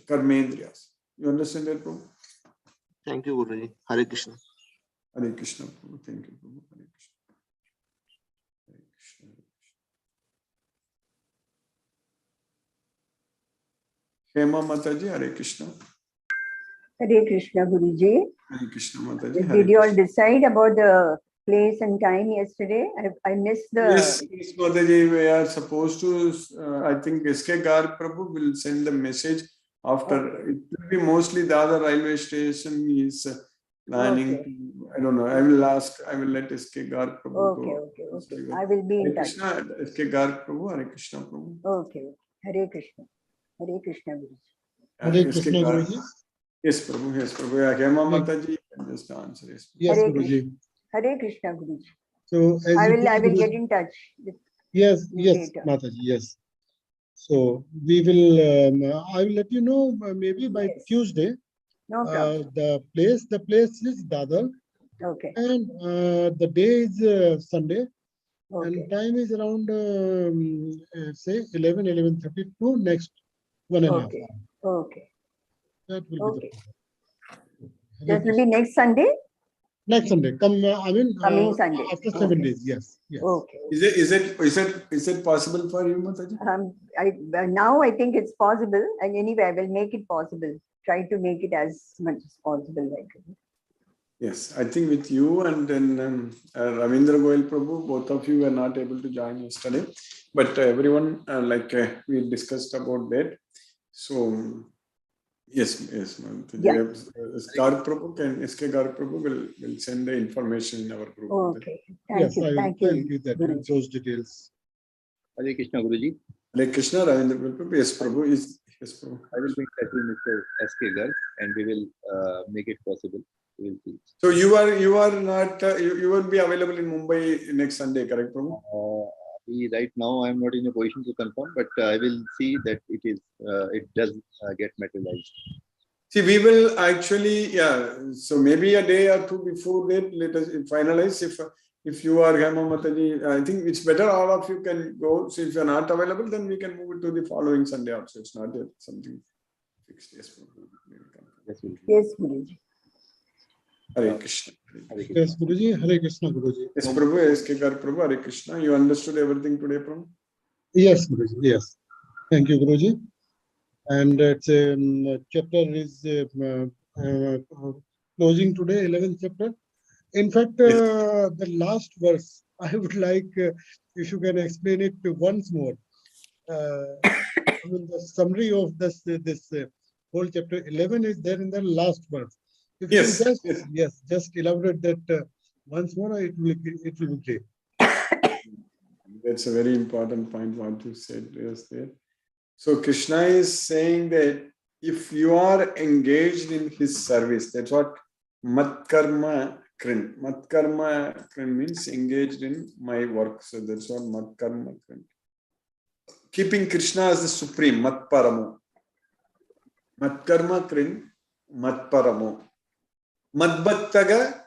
karmendriyas. You understand that, Prabhu? Thank you, Guruji. Hare Krishna. Hare Krishna, Prabhu. Thank you, Prabhu. Hare Krishna. Hare Krishna. Hema Mataji, Hare Krishna. Hare Krishna, Guruji. Hare Krishna, Mataji. Hare Did you all Krishna. decide about the place and time yesterday? I missed the... Yes, Mataji, we are supposed to, I think SK Garg Prabhu will send the message after. Okay. It will be mostly the other railway station is planning. Okay. To, I don't know. I will let SK Garg Prabhu. Okay. I will be in touch. Krishna, SK Garg Prabhu, Hare Krishna Prabhu. Okay. Hare Krishna. Hare Krishna, Guruji. Hare Krishna, Guruji. Yes, Prabhu. Yes, Prabhu. Yeah, Hema Mataji can just answer. Yes, Yes, Hare Guruji. Hare Krishna, Guruji. So as I you will told, get Guruji- in touch with Yes, you yes, later. Mataji, yes. So we will. I will let you know maybe by Yes. Tuesday. No problem. The place is Dadar, Okay. and the day is Sunday, Okay. and time is around say 11:30 to next 1.5 Okay. hour. Okay. That will Okay. be the That will be next Sunday? next Sunday. Coming Sunday. After 7 Okay. days. Yes. Yes. Okay. Is it possible for you, Mataji? Now I think it's possible, and anyway, I will make it possible. Try to make it as much as possible. Yes, I think with you and then Ravindra Goyal Prabhu, both of you were not able to join yesterday, but everyone we discussed about that. So yes, Mataji. Yeah. Garg Prabhu SK Garg Prabhu will send the information in our group. Okay. Yes, I Thank will you. give that Guruji. those details. Hare Krishna, Guruji. Hare Krishna, Ravindra Goyal Prabhu. Yes, Prabhu. Yes, Prabhu. I will be in touch with Mr. S.K. Garg and we will make it possible. We will see. So you are not you won't be available in Mumbai next Sunday, correct, Prabhu? Right now, I am not in a position to confirm, but I will see that it does get materialized. See, we will actually, so maybe a day or two before that, let us finalize. If you are Hema Mataji, I think it's better all of you can go. So if you are not available, then we can move it to the following Sunday also. It's not yet something fixed. Yes, Prabhu. Yes, Guruji. Hare Krishna. Yes, Guruji. Hare Krishna, Guruji. Yes, Prabhu. SK Garg Prabhu. Hare Krishna. You understood everything today, Prabhu? Yes, Guruji. Yes. Thank you, Guruji. And it's chapter is closing today, 11th chapter. In fact, the last verse, I would like if you can explain it once more. The summary of this whole chapter 11 is there in the last verse. If you can just elaborate that once more, it will be great. That's a very important point what you said just there. So Krishna is saying that if you are engaged in his service, that's what Matkarma Krin. Matkarma Krin means engaged in my work. So that's what Matkarma Krin. Keeping Krishna as the supreme, Matparamo. Matkarma Krin, Matparamo. Madbhaktaga,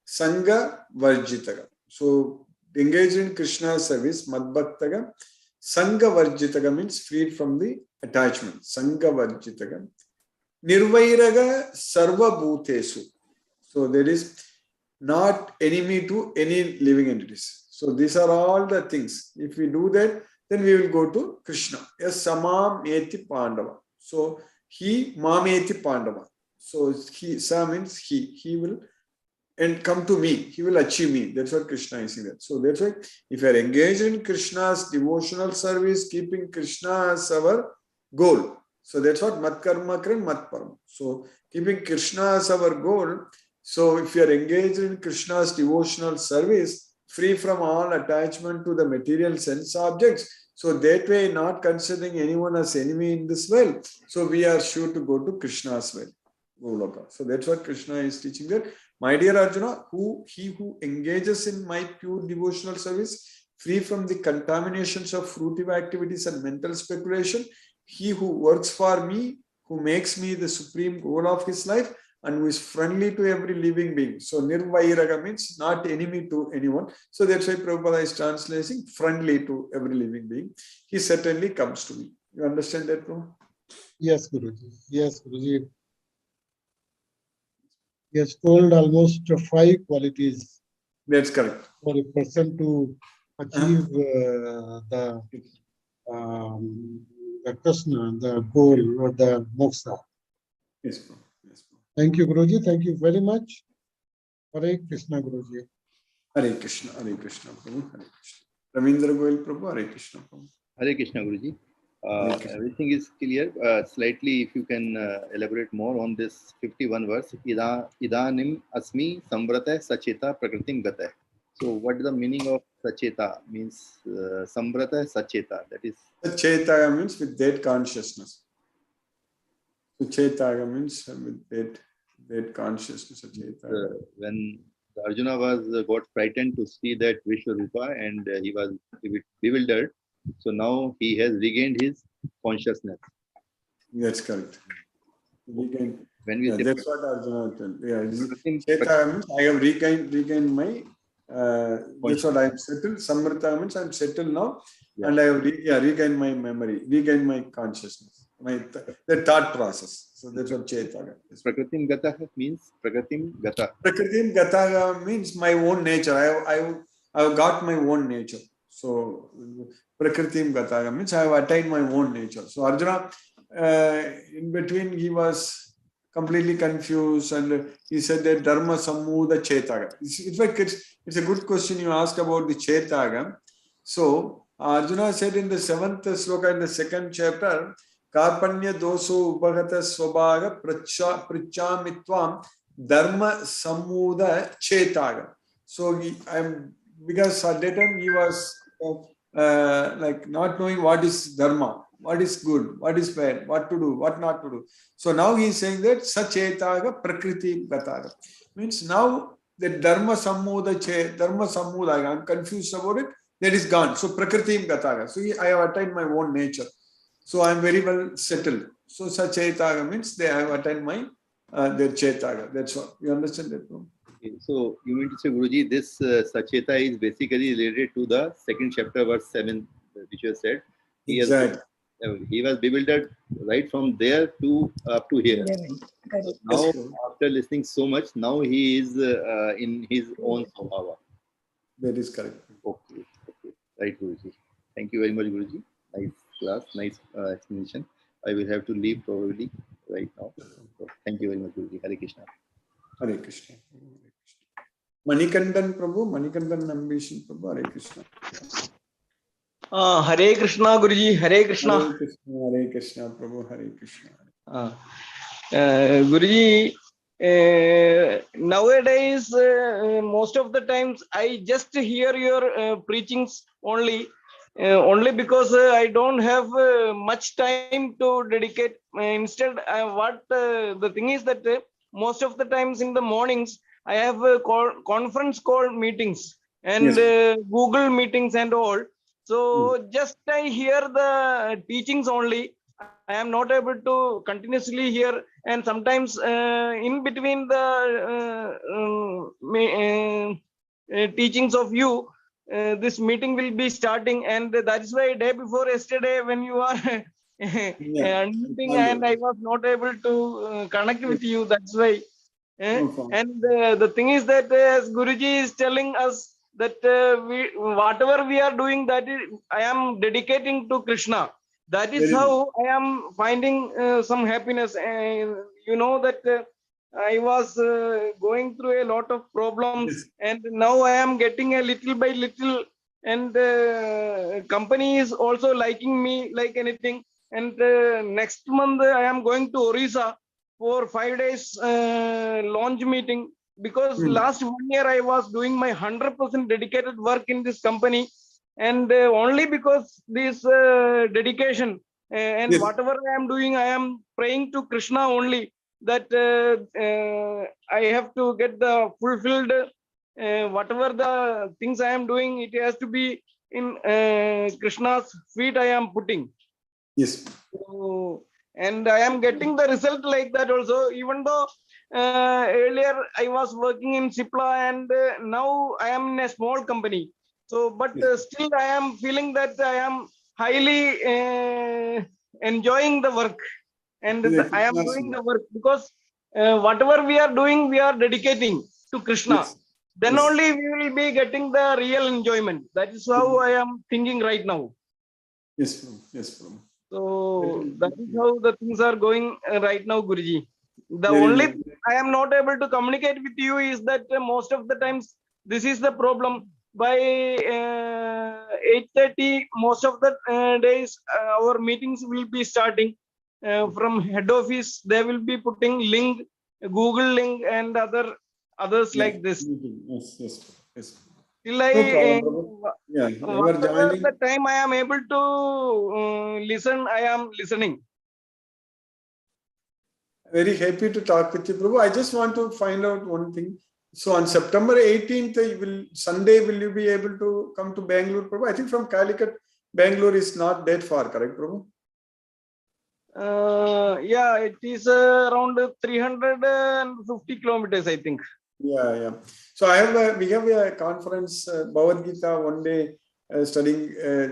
Sangha Varjitaga. So engaged in Krishna's service, Madbhaktaga. Sangha Varjitaga means freed from the attachment. Sangha Varjitaga. Nirvairaga Sarva Bhutesu. So there is not enemy to any living entities. So these are all the things. If we do that, then we will go to Krishna. Yes, samam eti pandava. So he mameti pandava. So he, sa means he will and come to me, he will achieve me. That's what Krishna is saying. That. So that's why if you are engaged in Krishna's devotional service, keeping Krishna as our goal. So that's what mat karma kran mat parama. So keeping Krishna as our goal. So if you are engaged in Krishna's devotional service, free from all attachment to the material sense objects, so that way not considering anyone as enemy in this world, so we are sure to go to Krishna's well. Goloka. So that's what Krishna is teaching that. My dear Arjuna, he who engages in my pure devotional service, free from the contaminations of fruitive activities and mental speculation, he who works for me, who makes me the supreme goal of his life, and who is friendly to every living being. So nirvairaga means not enemy to anyone. So that's why Prabhupada is translating friendly to every living being. He certainly comes to me. You understand that, Prabhupada? Yes, Guruji. Yes, Guruji. He has told almost 5 qualities That's correct. for a person to achieve the Krishna, the goal or the moksha. Yes, Prabhupada. Yes, Prabhupada. Thank you, Guruji. Thank you very much. Hare Krishna, Guruji. Hare Krishna, Prabhu, Hare Krishna. Ravindra Goyal Prabhu, Hare Krishna, Prabhu. Hare Krishna, Guruji. Hare Krishna. Everything is clear. Slightly, if you can elaborate more on this 51 verse. Idanim asmi samvrata sacheta prakritim gata. So, what is the meaning of sacheta? Means samvrata sacheta. That is. Chetaya means with that consciousness. So Chetaya means with that consciousness. When Arjuna got frightened to see that Vishwarupa and he was bewildered. So now he has regained his consciousness. That's correct. When we say that's what Arjuna told. Yeah, Chetaya means I have regained my. That's what I am settled. Samrita means I am settled now, and I have regained my memory, regained my consciousness, the thought process. So that's what Chetaya is. Prakritim gata means Prakritim gata. Prakritim gata means my own nature. I have got my own nature. So Prakritim gata means I have attained my own nature. So Arjuna, in between, he was completely confused, and he said that Dharma Sammuda Chetaga. In fact, it's a good question you ask about the Chetaga. So Arjuna said in the 7th sloka in the 2nd chapter, Karpanya doso upagata swabhaga prichamitvam Dharma Sammuda Chetaga. So because at that time he was like not knowing what is Dharma. What is good, what is bad, what to do, what not to do. So now he is saying that Sachetaga Prakriti Gataga. Means now the Dharma Sammudaga, I am confused about it, that is gone. So Prakriti Gataga. So I have attained my own nature. So I am very well settled. So Sachetaga means I have attained my their Chetaga. That's what. You understand that? Okay. So you mean to say, Guruji, this Sacheta is basically related to the 2nd chapter, verse 7, which you said. Exactly. He was bewildered right from there to up to here. Now, after listening so much, now he is in his own Swabhava. That is correct. Okay. Right, Guruji. Thank you very much, Guruji. Nice class, nice explanation. I will have to leave probably right now. So, thank you very much, Guruji. Hare Krishna. Hare Krishna. Manikandan Prabhu, Manikandan Ambition Prabhu, Hare Krishna. Hare Krishna, Guruji, Hare Krishna. Hare Krishna, Prabhu, Hare Krishna. Guruji, nowadays, most of the times I just hear your preachings only because I don't have much time to dedicate. Instead, the thing is that most of the times in the mornings, I have conference call meetings and Google meetings and all. So just I hear the teachings only. I am not able to continuously hear, and sometimes in between the teachings of you, this meeting will be starting, and that is why day before yesterday when you are unmuting and I was not able to connect with you. That's why. No problem. And the thing is that as Guruji is telling us that whatever we are doing, that is, I am dedicating to Krishna. That is Very good. how I am finding some happiness. And you know that I was going through a lot of problems, Yes. and now I am getting a little by little, and company is also liking me like anything. And next month I am going to Orissa for 5 days launch meeting, because Hmm. last 1 year I was doing my 100% dedicated work in this company, and only because this dedication and Yes. whatever I am doing, I am praying to Krishna only, that I have to get the fulfilled whatever the things I am doing, it has to be in Krishna's feet I am putting. Yes. So, and I am getting the result like that also, even though earlier I was working in Cipla, and now I am in a small company. So, but Yes. still I am feeling that I am highly enjoying the work, and Yes. I am doing the work because whatever we are doing, we are dedicating to Krishna. Yes. Then Yes. only we will be getting the real enjoyment. That is how I am thinking right now. Yes, Prabhu. Yes, Prabhu. So that is how the things are going right now, Guruji. The Very only nice. thing I am not able to communicate with you is that most of the times this is the problem. By 8:30, most of the days our meetings will be starting from head office. They will be putting link, Google link, and others Yeah. like this. Yes, yes, yes. Till I No problem, Prabhu. Yeah, you are whatever joining. the time I am able to listen, I am listening. Very happy to talk with you, Prabhu. I just want to find out one thing. So on September 18th, Sunday, will you be able to come to Bangalore, Prabhu? I think from Calicut, Bangalore is not that far, correct, Prabhu? Yeah, it is around 350 kilometers, I think. Yeah, yeah. So we have a conference, Bhagavad Gita, one day studying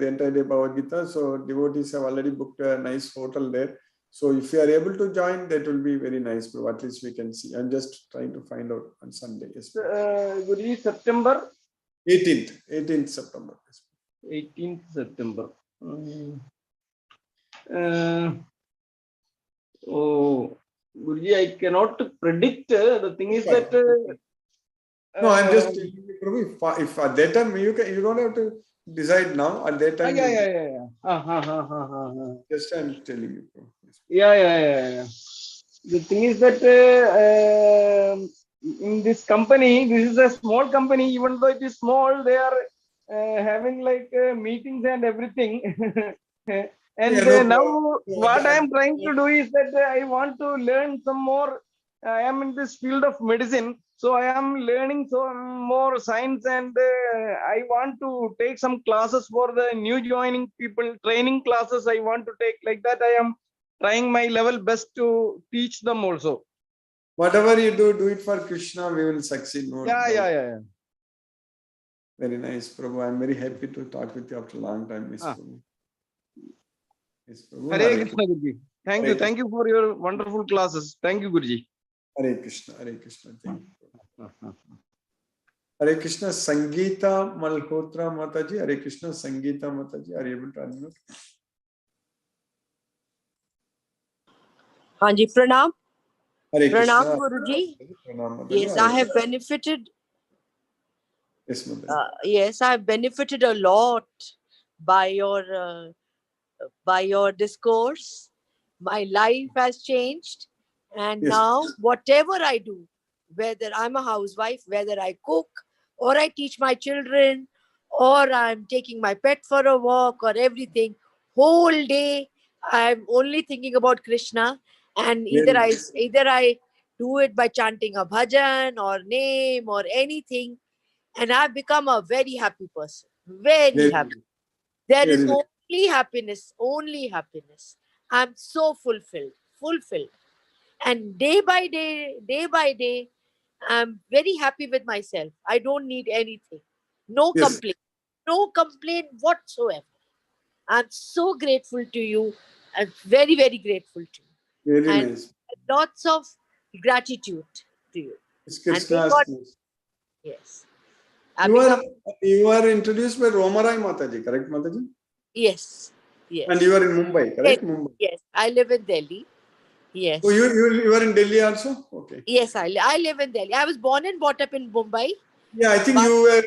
the entire day Bhagavad Gita. So devotees have already booked a nice hotel there. So if you are able to join, that will be very nice, Prabhu. At least we can see. I'm just trying to find out on Sunday. Yes, Prabhu. Guruji, September 18th September. Yes. 18th September. Uh, oh, Guruji, I cannot predict. The thing is that No, I'm just telling you, Prabhu, if at that time you don't have to decide now. At that time, yeah. just I'm telling you, Prabhu. Yes. Yeah. The thing is that in this company, this is a small company. Even though it is small, they are having like meetings and everything. And Yeah, no now problem. what I am trying to do is that I want to learn some more. I am in this field of medicine, so I am learning some more science, and I want to take some classes for the new joining people, training classes. I want to take like that. I am trying my level best to teach them also. Whatever you do it for Krishna, we will succeed. No doubt. Yeah. Very nice, Prabhu. I'm very happy to talk with you after a long time, Miss Ah. Prabhu. Yes, Prabhu. Hare Krishna, Guruji. Thank you. Hare Thank you for your wonderful classes. Thank you, Guruji. Hare Krishna. Hare Krishna. Thank you. Hare Krishna. Sangeeta Malhotra Mataji. Hare Krishna. Sangeeta Mataji. Are you able to unmute? हाँ जी प्रणाम Hare प्रणाम Krishna. Guruji Pranam, Mataji. yes Hare I have Krishna. benefited Yes, Mataji. yes I have benefited a lot by your discourse. My life has changed, and Yes. now whatever I do, whether I'm a housewife, whether I cook or I teach my children or I'm taking my pet for a walk or everything, whole day I'm only thinking about Krishna, and either I do it by chanting a bhajan or name or anything, and I've become a very happy person. Very happy. There is only happiness, only happiness. I'm so fulfilled. And day by day, I'm very happy with myself. I don't need anything. No complaint. No complaint whatsoever. I'm so grateful to you. I'm very, very grateful to you. Very And nice. lots of gratitude to you. It's And they Krishna's got, grace. yes. I You become, are introduced by Romarai Mataji, correct, Mataji? yes, yes. And you are in Mumbai, correct? Delhi. Mumbai. Yes, I live in Delhi. Yes. So you are in Delhi also? Okay. Yes, I live in Delhi. I was born and brought up in Mumbai. Yeah, I think But- you were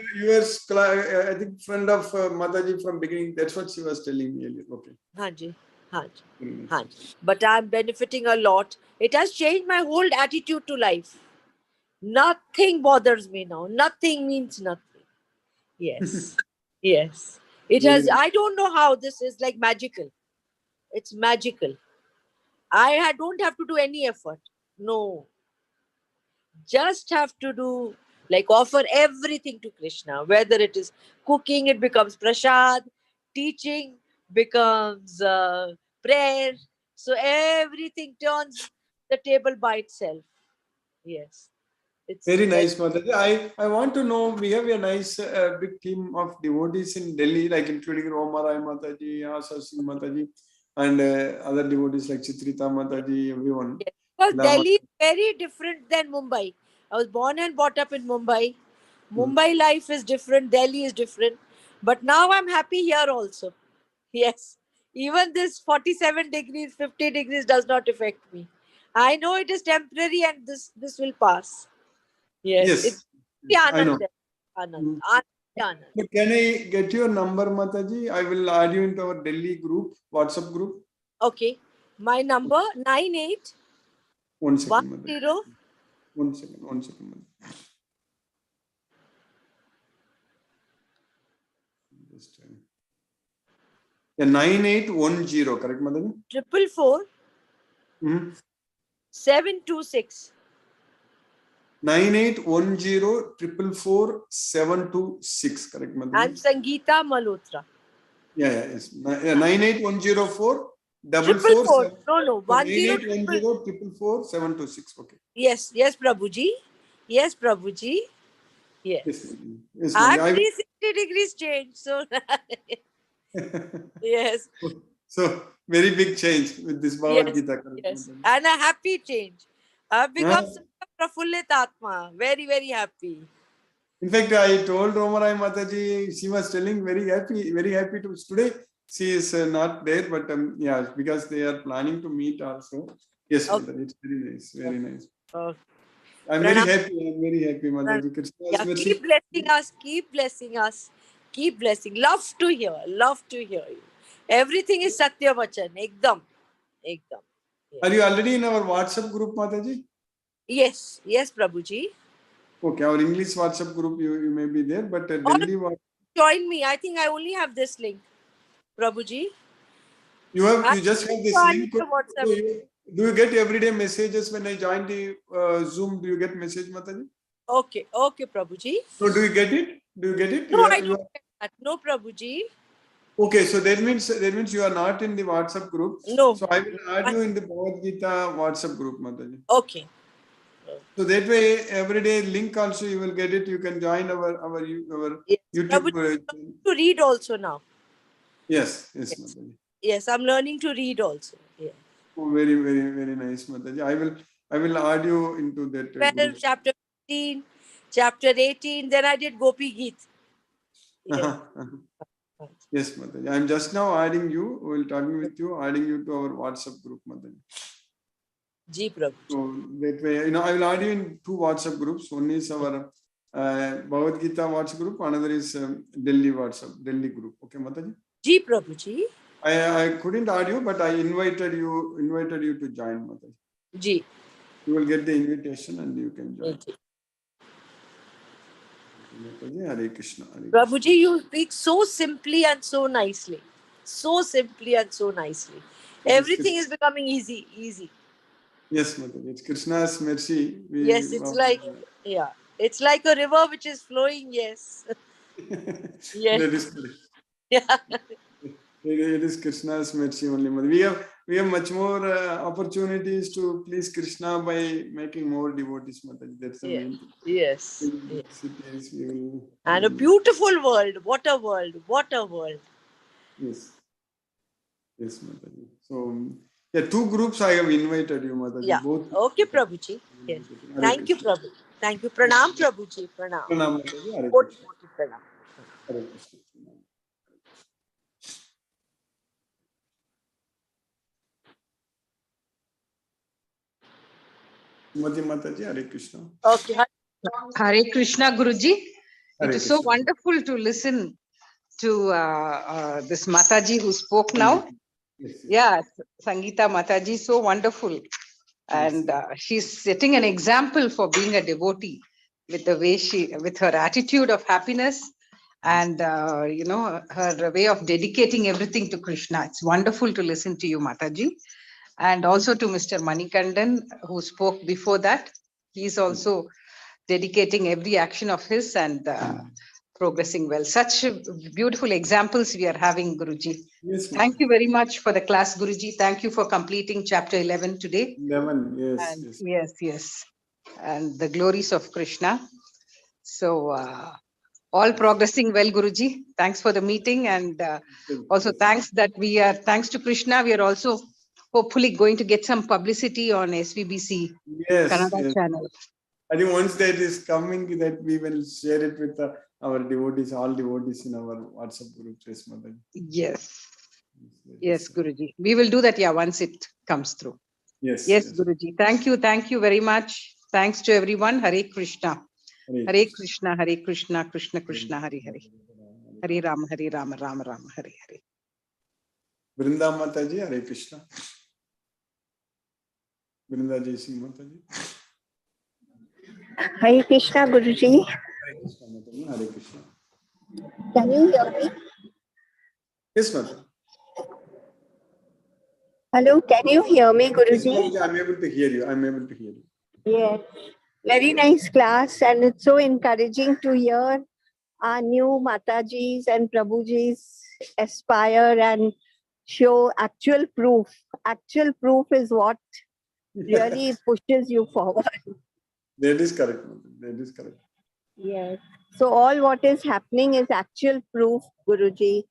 I think friend of Mataji from beginning. That's what she was telling me earlier. Okay. Hanji, Hanji, Very nice. Hanji. But I'm benefiting a lot. It has changed my whole attitude to life. Nothing bothers me now. Nothing means nothing. Yes. Yes. It Very has, nice. I don't know how this is like magical. It's magical. Don't have to do any effort. No. Just have to do, like, offer everything to Krishna. Whether it is cooking, it becomes prasad. Teaching becomes prayer. So everything turns the table by itself. Yes. It's Very very, nice, Mataji. I want to know, we have a nice big team of devotees in Delhi, like including Romarai Mataji, Asa Singh Mataji, and other devotees like Chitrita Mataji, everyone. yes. Because Lama. Delhi is very different than Mumbai. I was born and brought up in Mumbai. Mumbai life is different. Delhi is different. But now I'm happy here also. Yes. Even this 47 degrees, 50 degrees does not affect me. I know it is temporary and this will pass. Yes. It's Yes, I know. Anand. Anand. Mm. Anand. So can I get your number, Mataji? I will add you into our Delhi group, WhatsApp group. Okay. My number 98 One second, Mataji. 10. One second, Mataji. Just, yeah, 9810, correct, Mataji? 444 Mm-hmm. 726. 9810444726, correct, I'm Mataji? Sangeeta Malhotra. Yes. 98104 444. No. 10. 98104444726. Okay. Yes, Prabhuji. Yes, Prabhuji. Yes. Yes, Mataji. Yes, I'm Mataji. 360 degrees change. So, yes, So very big change with this Bhagavad yes, Gita. Correct, yes. Mataji? And a happy change. I've become Huh? such a prafullit Atma. Very, very happy. In fact, I told Romarai Mataji, she was telling very happy to today. She is not there, but yeah, because they are planning to meet also. Yes, Okay. Mataji, it's very nice, very nice. Okay. I'm very happy, Mataji. Krishna's Yeah, mercy. keep blessing us. Keep blessing us. Keep blessing. Love to hear. Love to hear you. Everything is Satya Vachan. Ekdam. Ekdam. Are you already in our WhatsApp group, Mataji? Yes, Prabhuji. Okay, our English WhatsApp group, you may be there, but Or Delhi, join me. I think I only have this link, Prabhuji. you just have this join link. the WhatsApp. Do you get everyday messages when I join the Zoom? Do you get message, Mataji? Okay, Prabhuji. So do you get it? Do you get it? No, I don't get that. No, Prabhuji. Okay, so that means you are not in the WhatsApp group. No. So I will add you in the Bhagavad Gita WhatsApp group, Mataji. Okay. So that way, every day link also you will get it. You can join our Yes. YouTube. Prabhuji, to read also now. Yes, Mataji. Yes, I'm learning to read also. Yeah. Oh, very nice, Mataji. I will add you into that 12, group. chapter 15, chapter 18. Then I did Gopi Geet. Yes. Yes, Mataji. I'm just now adding you. We'll talking with you, adding you to our WhatsApp group, Mataji. Ji Prabhu. So that way, I will add you in two WhatsApp groups. One is our Bhagavad Gita WhatsApp group. Another is Delhi group. Okay, Mataji. Ji Prabhuji. I couldn't add you, but I invited you to join, Mataji. Ji. You will get the invitation and you can join. Ji. Mataji, Hare Krishna. Prabhuji, you speak so simply and so nicely. So simply and so nicely. Everything is becoming easy. Yes, Mataji. It's Krishna's mercy. Yes, it's like, yeah. It's like a river which is flowing, yes. Yes. That is correct. Yeah. It is Krishna's mercy only. We have much more opportunities to please Krishna by making more devotees, Mataji. That's the main thing. Yes. Cities, we will, And a beautiful world. What a world. What a world. Yes, Mataji. So Yeah, 2 groups I have invited you, Mataji. Yeah. Both. Okay, Prabhuji. Yes. Hare Thank you, Krishna. Prabhu. Thank you. Pranam, Prabhuji. Pranam. Pranam, Mataji. Hare Koti, Krishna. koti pranam. Hare Krishna. Srimati Mataji, Hare Krishna. Okay. Hare Krishna, Guruji. Hare It is so Krishna. wonderful to listen to this Mataji who spoke now. Yes, yes. Yeah, Sangeeta Mataji, so wonderful. And she's setting an example for being a devotee with the way with her attitude of happiness and, her way of dedicating everything to Krishna. It's wonderful to listen to you, Mataji. And also to Mr. Manikandan, who spoke before that. He's also dedicating every action of his and progressing well. Such beautiful examples we are having, Guruji. Yes, Thank you very much for the class, Guruji. Thank you for completing chapter 11 today. 11, yes, And yes. yes. And the glories of Krishna. So all progressing well, Guruji. Thanks for the meeting. And also thanks to Krishna, we are also hopefully going to get some publicity on SVBC Yes, Kannada yes. channel. I think once that is coming, that we will share it with our devotees, all devotees in our WhatsApp group. Yes, Mataji. Yes. Yes, Guruji. We will do that, once it comes through. Yes, Yes, Guruji. Thank you very much. Thanks to everyone. Hare Krishna. Hare Krishna, Hare Krishna, Krishna Krishna, Hare Hare. Hare Rama, Rama Rama, Hare Hare. Brinda Mataji, Hare Krishna. Brinda Jai Singh Mataji. Hare Krishna, Guruji. Hare Krishna Mataji, Hare Krishna. Can you hear me? Yes, Mataji. Hello, can you hear me, Yes, Guruji? Mataji, I'm able to hear you. Yes. Very nice class, and it's so encouraging to hear our new Matajis and Prabhujis aspire and show actual proof. Actual proof is what really pushes you forward. That is correct, Mataji. That is correct. Yes. So all what is happening is actual proof, Guruji.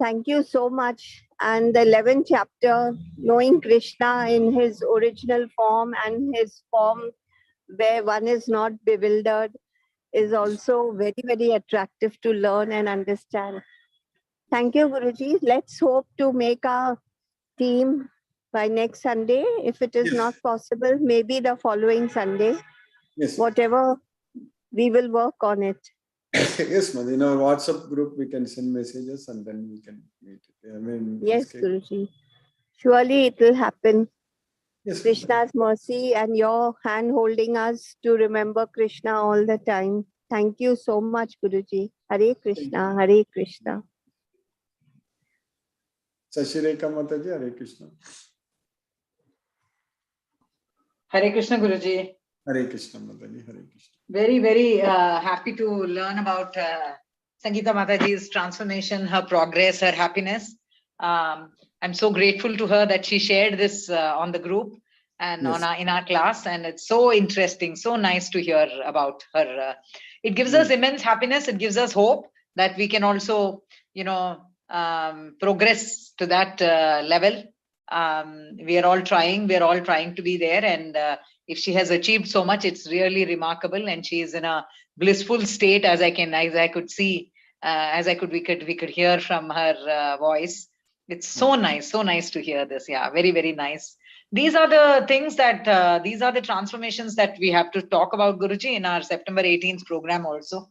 Thank you so much. And the 11th chapter, knowing Krishna in his original form and his form where one is not bewildered, is also very, very attractive to learn and understand. Thank you, Guruji. Let's hope to make our team by next Sunday. If it is not possible, maybe the following Sunday. Yes. Whatever, we will work on it. Yes, Mataji. In our WhatsApp group, we can send messages and then we can meet. Yes, Guruji. Surely it will happen. Yes, Krishna's mercy and your hand holding us to remember Krishna all the time. Thank you so much, Guruji. Hare Krishna, Hare Krishna. Sashireka Mataji, Hare Krishna. Hare Krishna, Guruji. Hare Krishna Mataji, Hare Krishna. Very, very happy to learn about Sangeeta Mataji's transformation, her progress, her happiness. I'm so grateful to her that she shared this on the group and in our class, and it's so interesting, so nice to hear about her. It gives us immense happiness. It gives us hope that we can also, progress to that level. We are all trying to be there, and if she has achieved so much, it's really remarkable, and she is in a blissful state, we could hear from her voice. It's so nice to hear this. Yeah, very, very nice. These are the things that these are the transformations that we have to talk about, Guruji, in our September 18th program also.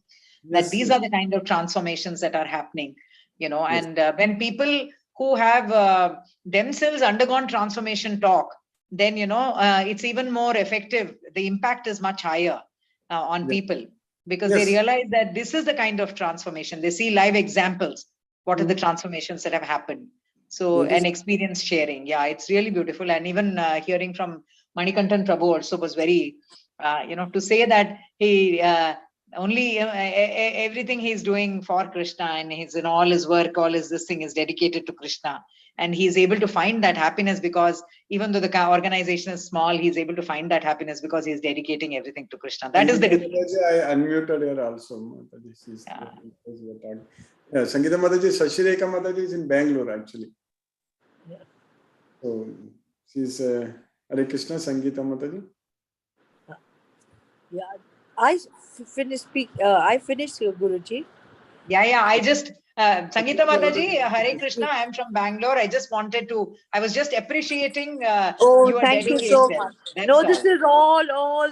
That these are the kind of transformations that are happening, and when people who have themselves undergone transformation talk, then it's even more effective. The impact is much higher on people, because they realize that this is the kind of transformation. They see live examples. What are the transformations that have happened? So, and experience sharing. Yeah, it's really beautiful. And even hearing from Manikantan Prabhu also was very, to say that he only everything he's doing for Krishna, and he's in all his work, all his this thing is dedicated to Krishna. And he's able to find that happiness because even though the organization is small, he's able to find that happiness because he's dedicating everything to Krishna. That is the difference. I unmuted her also. Sangeeta Mataji, Sashireka Mataji is in Bangalore actually. So she's Hare Krishna, Sangeeta Mataji. Yeah, I finished Guruji. Yeah, I just, Sangeeta Mataji, already- Hare Krishna, I am from Bangalore. I just wanted to, I was just appreciating Oh, your thank you so dedication. much. That's No, all. this is all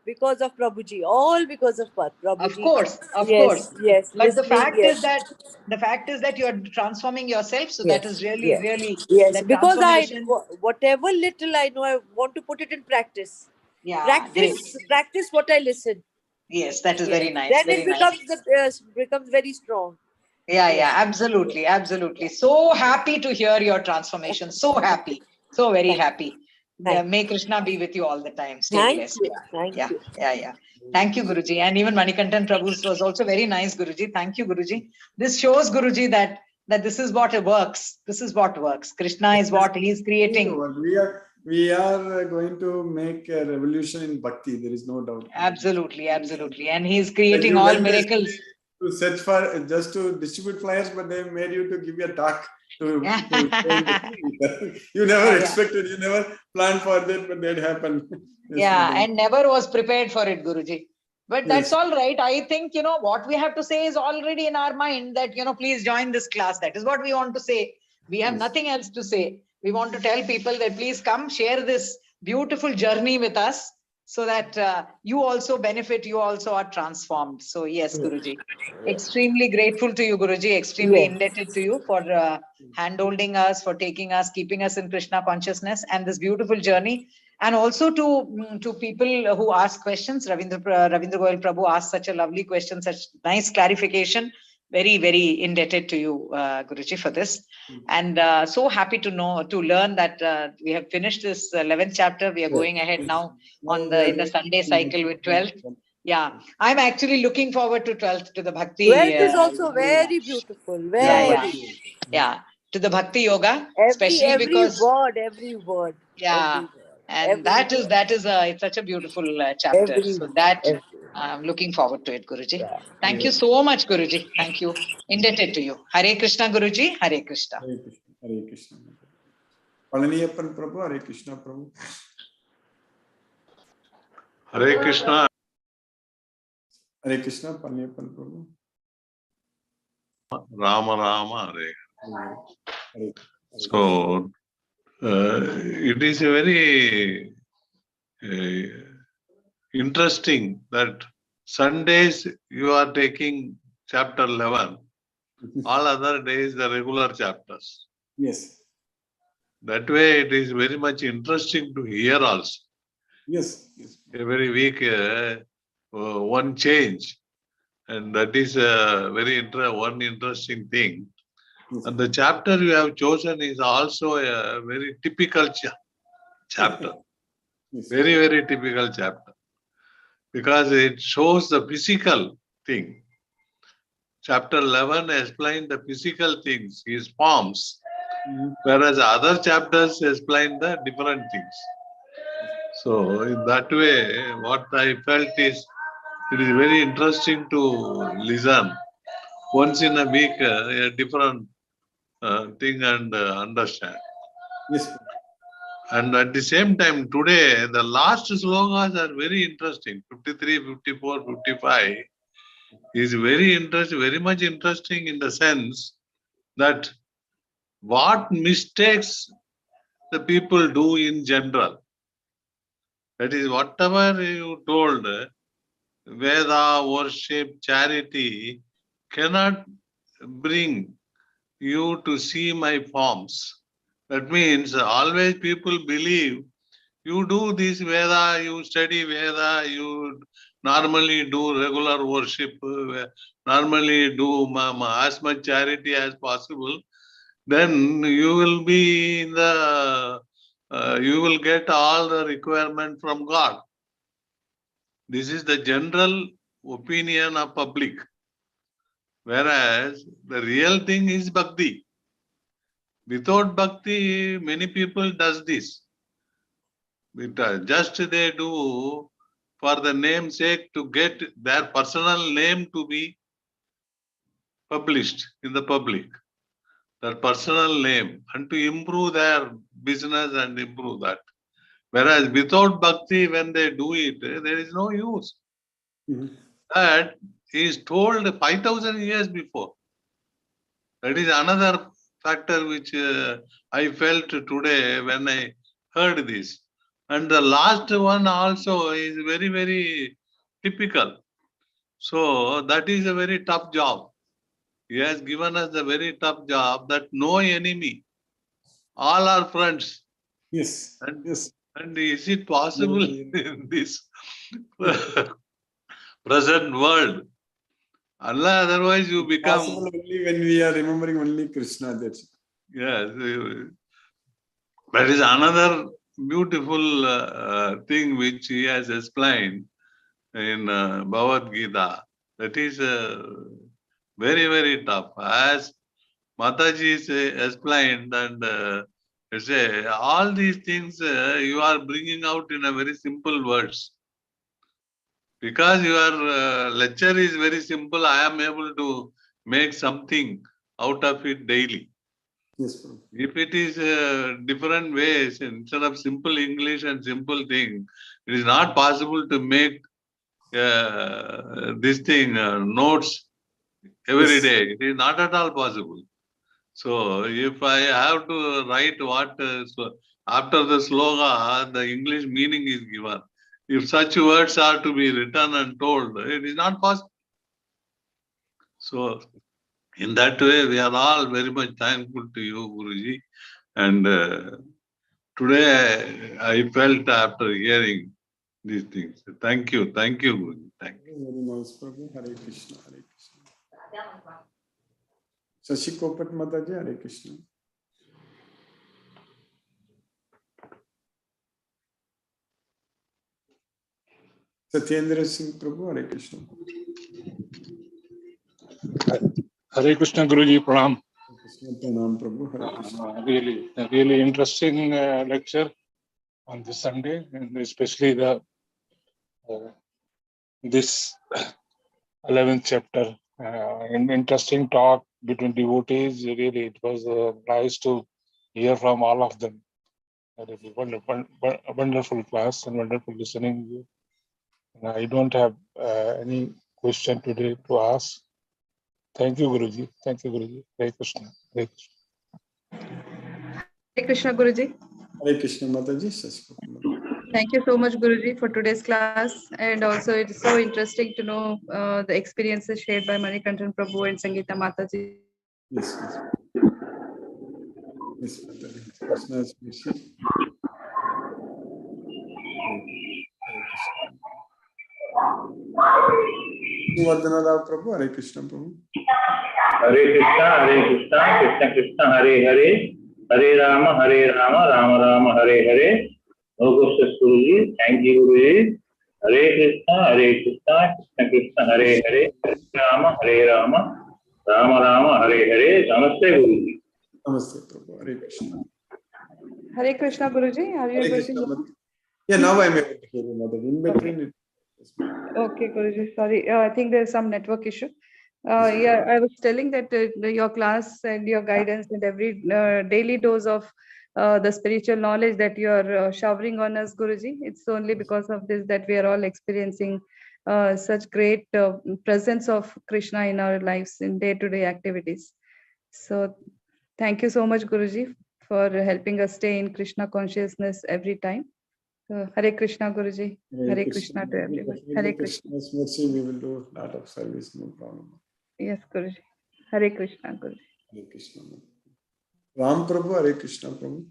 because of Prabhuji. All because of Prabhuji. Of course, of Yes, course. yes. But the Listening, fact yes. is that you're transforming yourself. So that Yes, is really, yes, really yes. that Because transformation. whatever little I know, I want to put it in practice. Yeah, great. Practice what I listen. Yes, that is Yes. very nice. Then Very it nice. becomes very strong. Yeah, Yes. absolutely, absolutely. So happy to hear your transformation. So happy, so very happy. Thank May Krishna be with you all the time. Stay Thank blessed. you. Thank Yeah, you. yeah. Thank you, Guruji. And even Manikantan Prabhu's was also very nice, Guruji. Thank you, Guruji. This shows, Guruji, that this is what works. This is what works. Krishna is what he is creating. We are going to make a revolution in bhakti. There is no doubt. Absolutely, absolutely. And he is creating all miracles. To search for just to distribute flyers, but they made you to give a talk to you never expected, you never planned for that, but that happened. And never was prepared for it, Guruji. But that's all right. I think, what we have to say is already in our mind that, please join this class. That is what we want to say. We have nothing else to say. We want to tell people that please come share this beautiful journey with us so that you also benefit, you also are transformed. So yes, Guruji. Extremely grateful to you, Guruji. Extremely indebted to you for hand-holding us, for taking us, keeping us in Krishna consciousness and this beautiful journey. And also to people who ask questions. Ravindra Goyal Prabhu asked such a lovely question, such nice clarification. Very, very indebted to you, Guruji, for this. And so happy to learn that we have finished this 11th chapter. We are going ahead now in the Sunday cycle with 12th. Yeah, I'm actually looking forward to 12th, to the Bhakti. 12th is also very beautiful. Yeah, to the Bhakti Yoga, especially Every because word. And that is it's such a beautiful chapter. I'm looking forward to it, Guruji. Thank you so much, Guruji. Thank you. Indebted to you. Hare Krishna, Guruji. Hare Krishna. Hare Krishna. Hare Krishna. Palaniyappan Prabhu, Hare Krishna Prabhu. Hare Krishna. Hare Krishna, Palaniyappan Prabhu. Rama Rama Hare. So it is a very interesting that Sundays you are taking chapter 11, all other days the regular chapters. Yes. That way it is very much interesting to hear also. Yes. Every week one change, and that is a one interesting thing. Yes. And the chapter you have chosen is also a very typical chapter. Yes. Very, very typical chapter. Because it shows the physical thing. Chapter 11 explains the physical things, his forms, whereas other chapters explain the different things. So in that way, what I felt is, it is very interesting to listen once in a week, a different thing and understand. Yes. And at the same time, today, the last slokas are very interesting. 53, 54, 55 is very much interesting in the sense that what mistakes the people do in general. That is, whatever you told, Veda, worship, charity cannot bring you to see my forms. That means always people believe you do this Veda, you study Veda, you normally do regular worship, normally do as much charity as possible, then you will be in the, you will get all the requirement from God. This is the general opinion of public. Whereas the real thing is bhakti. Without bhakti, many people does this. Just they do for the name's sake to get their personal name to be published in the public. Their personal name and to improve their business and improve that. Whereas without bhakti, when they do it, there is no use. That is told 5,000 years before. That is another factor which I felt today when I heard this. And the last one also is very, very typical. So that is a very tough job. He has given us a very tough job that no enemy, all are friends. Yes. And, Yes. and is it possible in this present world? Allah, otherwise you become. Possible only when we are remembering only Krishna. That's it. Yes. That is another beautiful thing which he has explained in Bhagavad Gita. That is very, very tough. As Mataji explained, and say all these things you are bringing out in a very simple words. Because your lecture is very simple, I am able to make something out of it daily. Yes, Prabhu. If it is different ways, instead of simple English and simple thing, it is not possible to make this thing notes every day. It is not at all possible. So if I have to write what after the sloga, the English meaning is given. If such words are to be written and told, it is not possible. So in that way, we are all very much thankful to you, Guruji. And today I felt after hearing these things. Thank you, Guruji. Thank you. Very nice, Prabhu. Hare Krishna, Hare Krishna. Shashi Kopat Mataji, Hare Krishna. Satyendra Singh Prabhu, Hare Krishna. Hare Krishna Guruji, Pranam. Krishna Pranam Prabhu, Hare Krishna. Really interesting lecture on this Sunday, and especially the this 11th chapter. An interesting talk between devotees. Really, it was nice to hear from all of them. It was a wonderful class and wonderful listening. And I don't have any question today to ask. Thank you, Guruji. Thank you, Guruji. Hare Krishna. Hare Krishna. Hare Krishna, Guruji. Hare Krishna Mataji, Shashi Kopat Mataji. Thank you so much, Guruji, for today's class. And also, it's so interesting to know the experiences shared by Manikantan Prabhu and Sangeeta Mataji. Yes, yes. Yes, Mataji. Krishna's mercy. Hare Krishna. Vardhana Rao Prabhu, Hare Krishna Prabhu. Hare Krishna, Krishna Krishna, Hare Hare, Hare Rama, Rama Rama, Hare Hare. No questions, Guruji. Thank you, Guruji. Hare Krishna, Krishna Krishna, Hare Hare, Rama, Rama Rama, Hare Hare. Namaste, Guruji. Namaste Prabhu, Hare Krishna. Hare Krishna, Guruji. Are you Hare able Krishna to? Mataji. Yeah, now I am able to hear you, Mataji. In between it. Okay, Guruji. Sorry, I think there's some network issue. Yeah, I was telling that your class and your guidance and every daily dose of the spiritual knowledge that you are showering on us, Guruji. It's only because of this that we are all experiencing such great presence of Krishna in our lives in day-to-day activities. So thank you so much, Guruji, for helping us stay in Krishna consciousness every time. Hare Krishna, Guruji. Hare Krishna to everyone. Hare Krishna. Krishna's mercy, we will do a lot of service, no problem. Yes, Guruji. Hare Krishna, Guruji. Hare Krishna. Ram Prabhu, Hare Krishna Prabhu.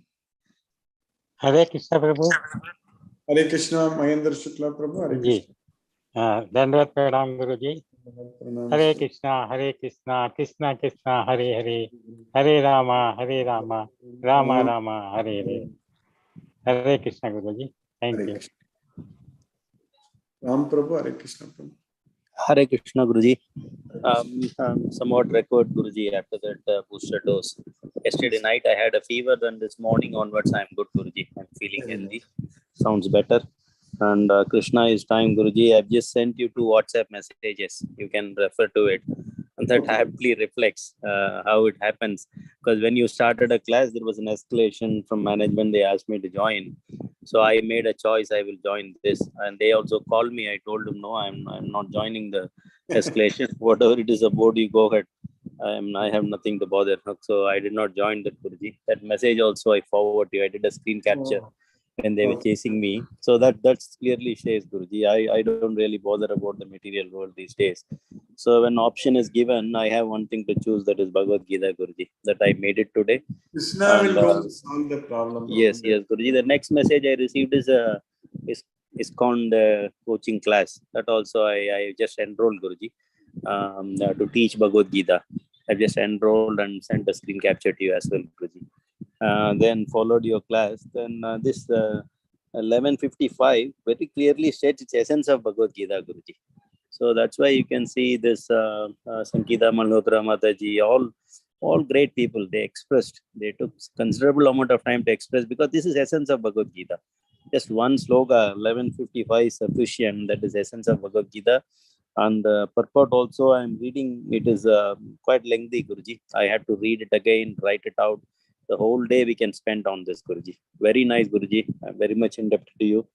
Hare Krishna Prabhu. Hare Krishna, Mahendra Shukla Prabhu, Hare Krishna. Dandavat Pranam Guruji. Pranam. Hare Krishna, Krishna Krishna, Hare Hare, Hare Rama, Rama Rama, Hare Hare. Hare Krishna Guruji. Thank you. Ram Prabhu, Hare Krishna Prabhu. Hare Krishna Guruji. Somewhat recovered Guruji after that booster dose. Yesterday night I had a fever, and this morning onwards I am good, Guruji. I'm feeling healthy. Sounds better. And Krishna is time, Guruji. I've just sent you 2 WhatsApp messages. You can refer to it. And that aptly reflects how it happens. Because when you started a class, there was an escalation from management. They asked me to join. So I made a choice, I will join this. And they also called me. I told them, no, I'm not joining the escalation. Whatever it is about, you go ahead. I have nothing to bother. So I did not join that, Guruji. That message also I forward you. I did a screen capture when they were chasing me. So that's clearly says, Guruji, I don't really bother about the material world these days. So when option is given, I have one thing to choose, that is Bhagavad Gita, Guruji, that I made it today. Krishna will go to solve the problem. Yes, Guruji. The next message I received is ISKCON coaching class. That also I just enrolled, Guruji, to teach Bhagavad Gita. I've just enrolled and sent a screen capture to you as well, Guruji. Then followed your class. Then this 11:55 very clearly states its essence of Bhagavad Gita, Guruji. So that's why you can see this Sankita Malhotra Mataji, all great people. They took considerable amount of time to express, because this is essence of Bhagavad Gita. Just one sloka, 11:55 is sufficient. That is essence of Bhagavad Gita. And the purport also I'm reading, it is quite lengthy, Guruji. I had to read it again, write it out. The whole day we can spend on this, Guruji. Very nice, Guruji. I'm very much indebted to you.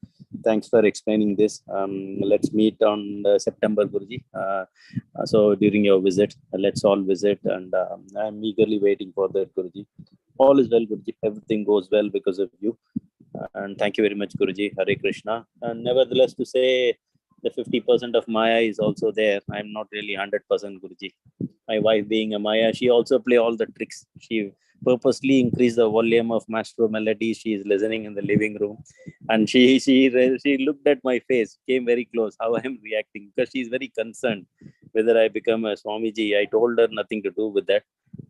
Thanks for explaining this. Let's meet on September, Guruji. So during your visit, let's all visit, and I'm eagerly waiting for that, Guruji. All is well, Guruji. Everything goes well because of you. And thank you very much, Guruji. Hare Krishna. And nevertheless, to say the 50% of Maya is also there. I'm not really 100%, Guruji. My wife being a Maya, she also play all the tricks. She purposely increased the volume of Maestro Melody. She is listening in the living room, and she looked at my face, came very close, how I am reacting, because she is very concerned whether I become a Swamiji. I told her nothing to do with that.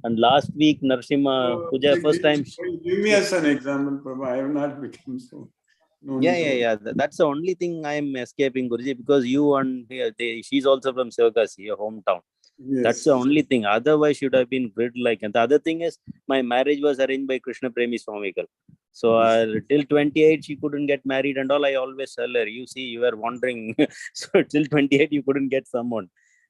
And last week, Narsimha Puja, first time. Give me as an example, Prabhu. I have not become so. No need to- Yeah. That's the only thing I am escaping, Guruji, because you and she's also from Sivakasi, your hometown. Yes. That's the only thing. Otherwise, should have been grid like. And the other thing is, my marriage was arranged by Krishna Premi Swamigal. So till 28, she couldn't get married and all. I always tell her, you see, you were wandering. So till 28, you couldn't get someone.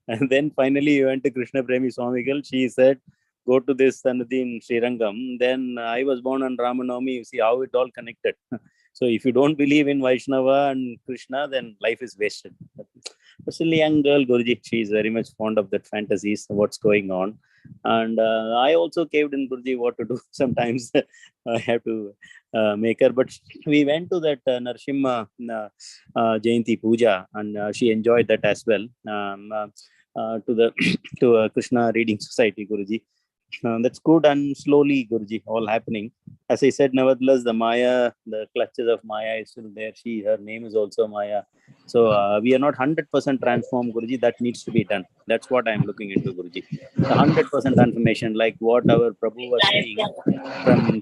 And then finally, you went to Krishna Premi Swamigal. She said, go to this Sanadi in Srirangam. Then I was born on Ramanavami. You see how it all connected. So if you don't believe in Vaishnava and Krishna, then life is wasted. But still a young girl, Guruji, she is very much fond of that fantasies, what's going on. And I also caved in, Guruji, what to do. Sometimes I have to make her. But we went to that Narsimha Jayanti Puja, and she enjoyed that as well. To Krishna Reading Society, Guruji. That's good, and slowly, Guruji, all happening. As I said, nevertheless, the Maya, the clutches of Maya is still there. Her name is also Maya. So we are not 100% transformed, Guruji. That needs to be done. That's what I'm looking into, Guruji. The 100% transformation, like what our Prabhu was saying,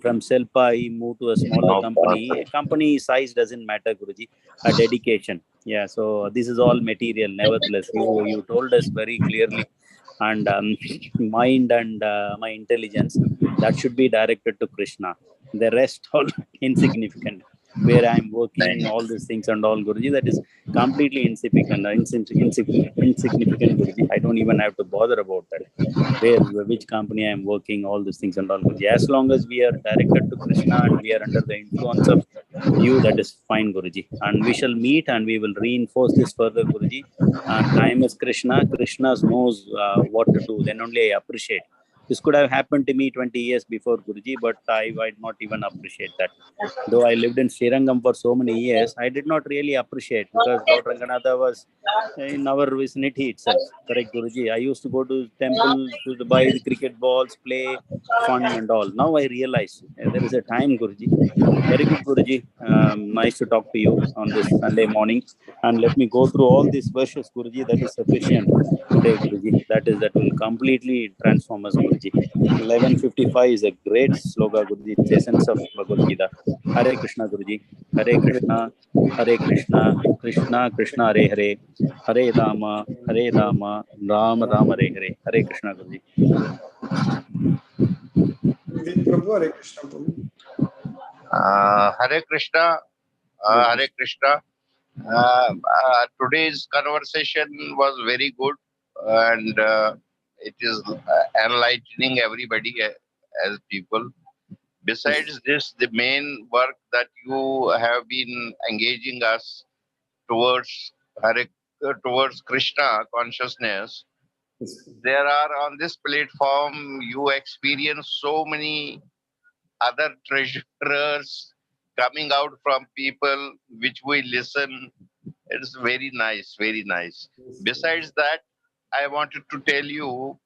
from Selpa, he moved to a smaller company. Company size doesn't matter, Guruji. A dedication. Yeah, so this is all material. Nevertheless, you told us very clearly. And mind and my intelligence, that should be directed to Krishna. The rest all insignificant. Where I'm working, all these things and all, Guruji, that is completely insignificant, Guruji. I don't even have to bother about that. Which company I'm working, all these things and all, Guruji. As long as we are directed to Krishna and we are under the influence of you, that is fine, Guruji. And we shall meet and we will reinforce this further, Guruji. Time is Krishna. Krishna knows what to do. Then only I appreciate. This could have happened to me 20 years before, Guruji, but I might not even appreciate that. Though I lived in Srirangam for so many years, I did not really appreciate, because Lord Ranganatha was in our vicinity itself. Correct, Guruji. I used to go to temple to buy the cricket balls, play, fun and all. Now I realize there is a time, Guruji. Very good, Guruji. Nice to talk to you on this Sunday morning. And let me go through all these verses, Guruji. That is sufficient today, Guruji. That will completely transform us, Guruji. 11:55 is a great sloga, Guruji. It's the essence of Bhagavad Gita. Hare Krishna, Guruji. Hare Krishna, Hare Krishna, Krishna Krishna, Hare Hare, Hare Rama, Rama Rama, Hare Hare. Hare Krishna, Guruji. Prabhu, Hare Krishna, Prabhu. Hare Krishna, Hare Krishna. Today's conversation was very good, and it is enlightening everybody as people. Besides this, the main work that you have been engaging us towards towards Krishna consciousness, there are on this platform you experience so many other treasures coming out from people which we listen. It's very nice, very nice. Besides that, I wanted to tell you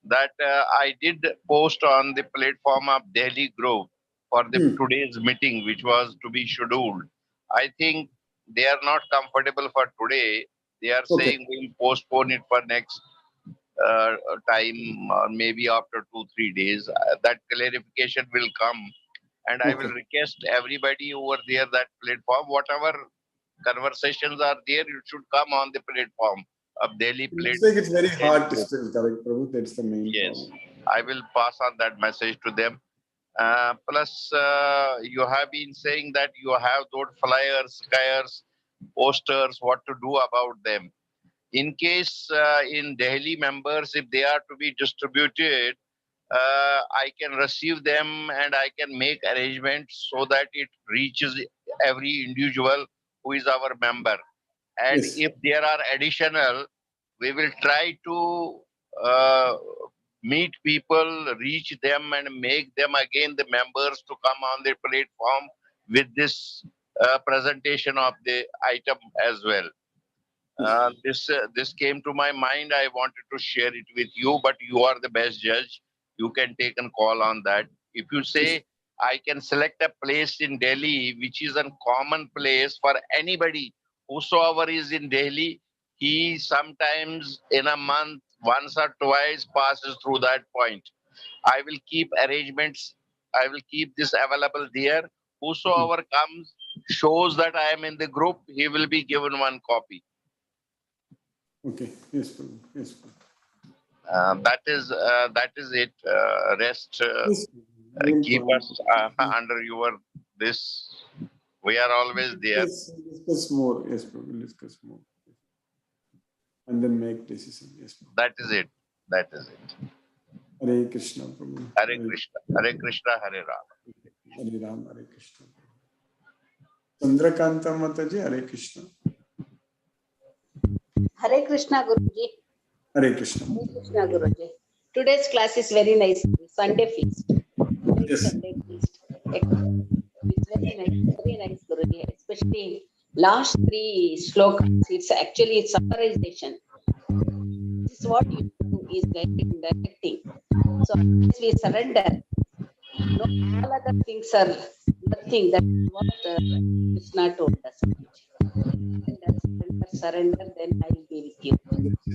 that I did post on the platform of Delhi Grove for the today's meeting, which was to be scheduled. I think they are not comfortable for today. They are saying we'll postpone it for next time, or maybe after 2-3 days. That clarification will come, and I will request everybody over there that platform, whatever conversations are there, it should come on the platform of Delhi It's like it's very hard to still correct, Prabhu. That's the main problem. I will pass on that message to them. Plus, you have been saying that you have those flyers, skiers, posters, what to do about them. In case in Delhi members, if they are to be distributed, I can receive them and I can make arrangements so that it reaches every individual who is our member. And if there are additional, we will try to meet people, reach them, and make them again the members to come on the platform with this presentation of the item as well. This came to my mind. I wanted to share it with you, but you are the best judge. You can take a call on that. If you say I can select a place in Delhi, which is a common place for anybody, whosoever is in Delhi, he sometimes in a month, once or twice passes through that point. I will keep arrangements. I will keep this available there. Whosoever comes, shows that I am in the group, he will be given one copy. Okay. Yes, Prabhu. Yes, Prabhu. That is it. Rest. Keep us under your this. We are always there. Discuss more. Yes, Prabhu. We'll discuss more. And then make decision. Yes, Prabhu. That is it. That is it. Hare Krishna, Prabhu. Hare Krishna. Hare Krishna. Hare Rama. Hare Ram. Hare Krishna. Chandrakanta Mataji. Hare Krishna. Hare Krishna, Guruji. Hare Krishna. Hare Krishna, Guruji. Today's class is very nice. Sunday feast. Sunday feast. It's very nice, Guruji. Especially last 3 slokas. It's actually summarization. This is what you do is directing. So as we surrender, no all other things are nothing. That is what Krishna told us. Surrender, then I will be with you.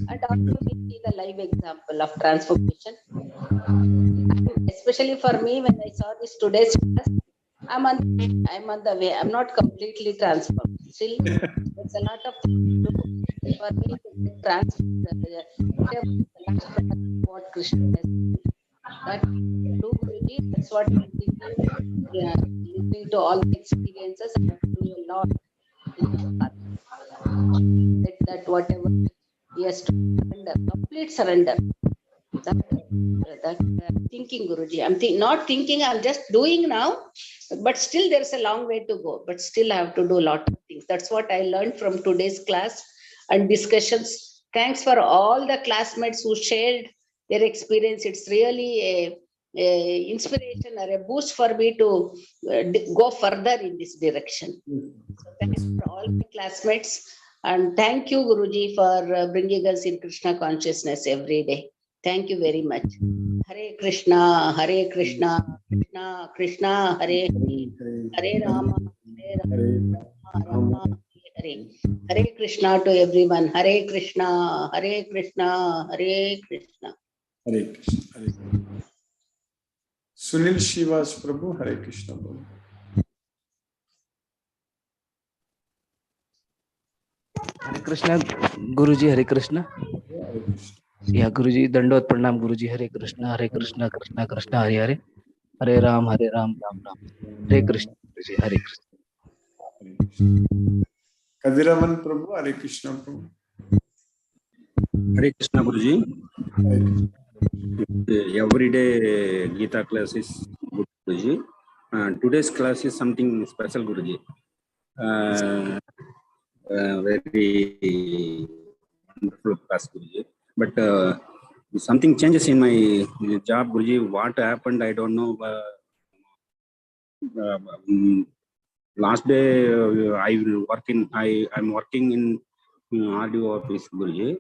And also we see the live example of transformation. Especially for me, when I saw this today's class, I'm on the way. I'm not completely transformed. Still, there's a lot of things to do for me to transform what Krishna has done. But do Guruji, that's what I'm thinking. Listening to all the experiences, I have to do a lot. That whatever yes, to surrender, complete surrender. That thinking, Guruji. I'm not thinking. I'm just doing now, but still there's a long way to go. But still, I have to do a lot of things. That's what I learned from today's class and discussions. Thanks for all the classmates who shared their experience. It's really a inspiration or a boost for me to go further in this direction. So thanks for all my classmates. And thank you, Guruji, for bringing us in Krishna consciousness every day. Thank you very much. Hare Krishna, Krishna Krishna, Hare Hare, Hare Rama, Rama, Hare. Hare Krishna to everyone. Hare Krishna, Hare Krishna, Hare Krishna. Hare Krishna. Hare Krishna. Sunil Shivas Prabhu, Hare Krishna. Prabhu. Hare Krishna, Guruji, Hare Krishna. Yeah, Guruji, Dandot Pranam, Guruji, Hare Krishna, Krishna Krishna, Hare Hare, Hare Ram, Ram Ram. Hare Krishna, Guruji, Hare Krishna. Kadiravan Prabhu, Hare Krishna Prabhu. Hare Krishna, Guruji. Everyday Gita class is good, Guruji. Today's class is something special, Guruji. Very wonderful class, Guruji. But something changes in my job, Guruji. What happened, I don't know. Last day, I'm working in RDO office, Guruji.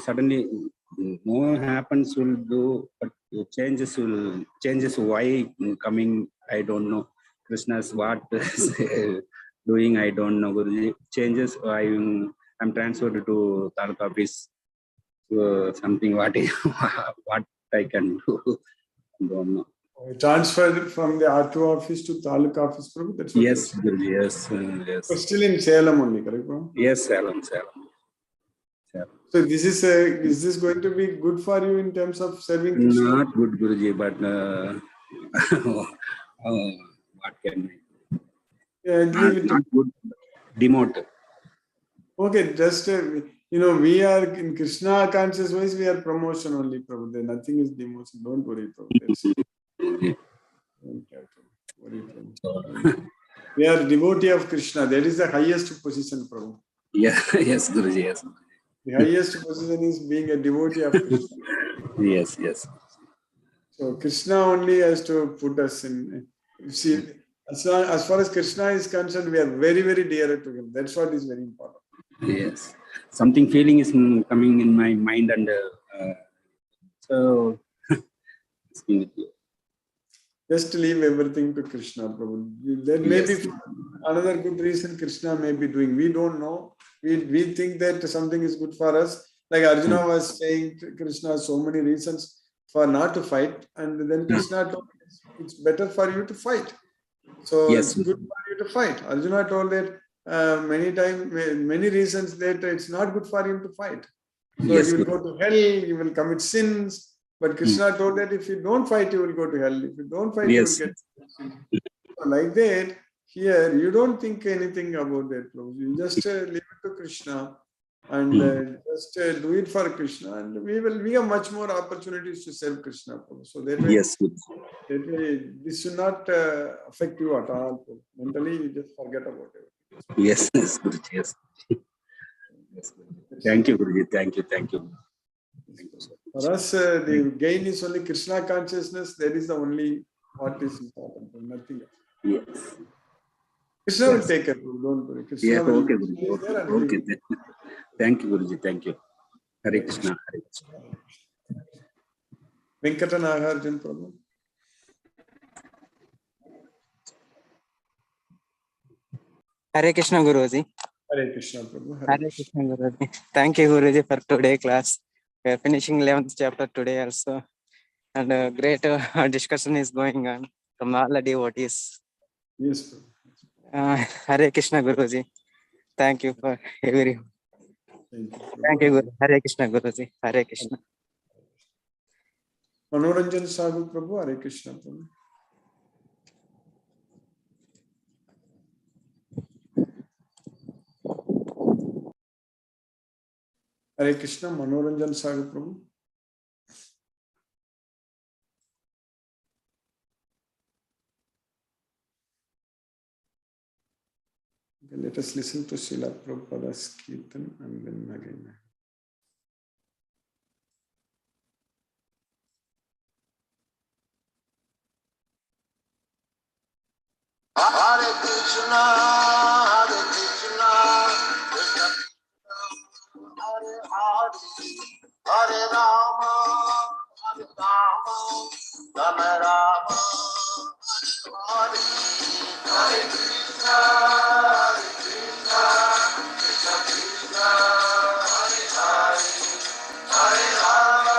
Suddenly, no happens will do, but changes why coming, I don't know. Krishna's what doing, I don't know, Guruji. Changes, I'm transferred to Taluk office. So something what what I can do, don't know. Transferred from the R2 office to Taluk office, Prabhu? That's what Yes, Guruji, yes, yes. But still in Salem only, correct, Prabhu? Yes, Salem. So is this going to be good for you in terms of serving Krishna? Not good, Guruji, but what can we? Yeah, Not good. Demote. Okay, just we are in Krishna conscious wise, we are promotion only, Prabhu. There nothing is demotion. Don't worry, Prabhu. Don't have to worry, Prabhu. We are devotee of Krishna. That is the highest position, Prabhu. Yeah, yes, Guruji, yes. The highest position is being a devotee of Krishna. Yes, yes. So Krishna only has to put us in. See, as far as Krishna is concerned, we are very, very dear to him. That's what is very important. Yes. Something feeling is coming in my mind, and so just leave everything to Krishna, Prabhu. There may be another good reason Krishna may be doing. We don't know. We think that something is good for us. Like Arjuna was saying to Krishna, so many reasons for not to fight. And then Krishna told it's better for you to fight. So it's good for you to fight. Arjuna told that many reasons that it's not good for him to fight. So he will go to hell, he will commit sins. But Krishna told that if you don't fight, you will go to hell. If you don't fight, you will get sins. So like that, here you don't think anything about that. You just leave it to Krishna and just do it for Krishna, and we have much more opportunities to serve Krishna. So that way, this should not affect you at all. Mentally, you just forget about it. Yes, yes, Guruji, yes. Thank you, Guruji. Thank you. Thank you so much. For us, the gain is only Krishna consciousness. That is the only what is important, nothing else. Yes. Krishna will take care. Don't worry. Krishna will okay, Guruji. Okay. Thank you, Guruji. Thank you. Hare Krishna. Hare Krishna. Venkata Nagarjun Prabhu. Hare Krishna, Guruji. Hare Krishna, Prabhu. Hare Krishna, Guruji. Thank you, Guruji, for today class. We are finishing 11th chapter today also. And a great discussion is going on from all the devotees. Yes, Prabhu. Hare Krishna, Guruji. Thank you for every. Thank you, Guru. Hare Krishna, Guruji. Hare Krishna. Manoranjan Sagu Prabhu. Hare Krishna, Prabhu. Hare Krishna, Manoranjan Sagu Prabhu. Okay, let us listen to Srila Prabhupada's Kirtan and then again. Hare Krishna, Krishna Krishna, Hare Hare, Hare Rama, Rama Rama, Hare Hare, Hare Krishna, Krishna Krishna, Hare Hare, Hare Rama,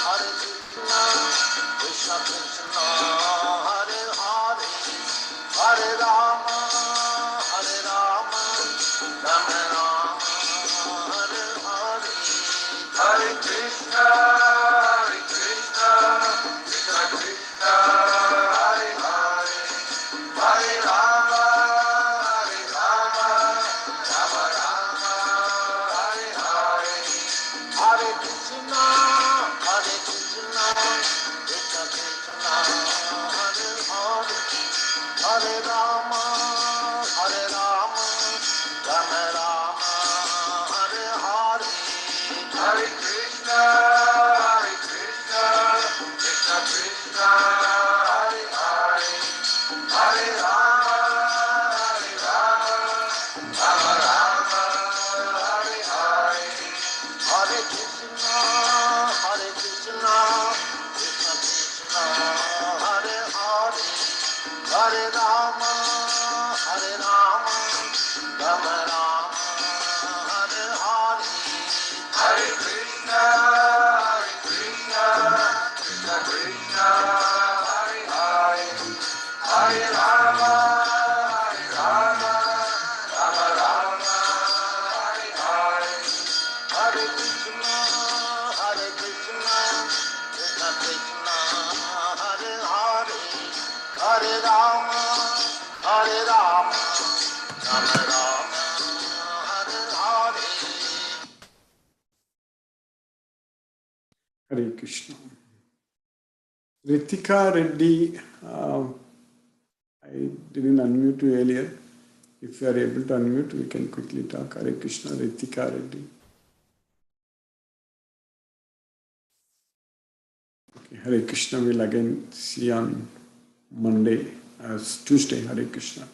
Hare Krishna, Krishna Krishna, Hare Hare, Hare Rama, Rama Rama, Hare Hare, Hare Krishna, Krishna Krishna, Hare Hare, Hare Rama, Hare Krishna. Ritika Reddy, I didn't unmute you earlier. If you are able to unmute, we can quickly talk. Hare Krishna, Ritika Reddy. Okay, Hare Krishna, we'll again see on Monday as Tuesday. Hare Krishna.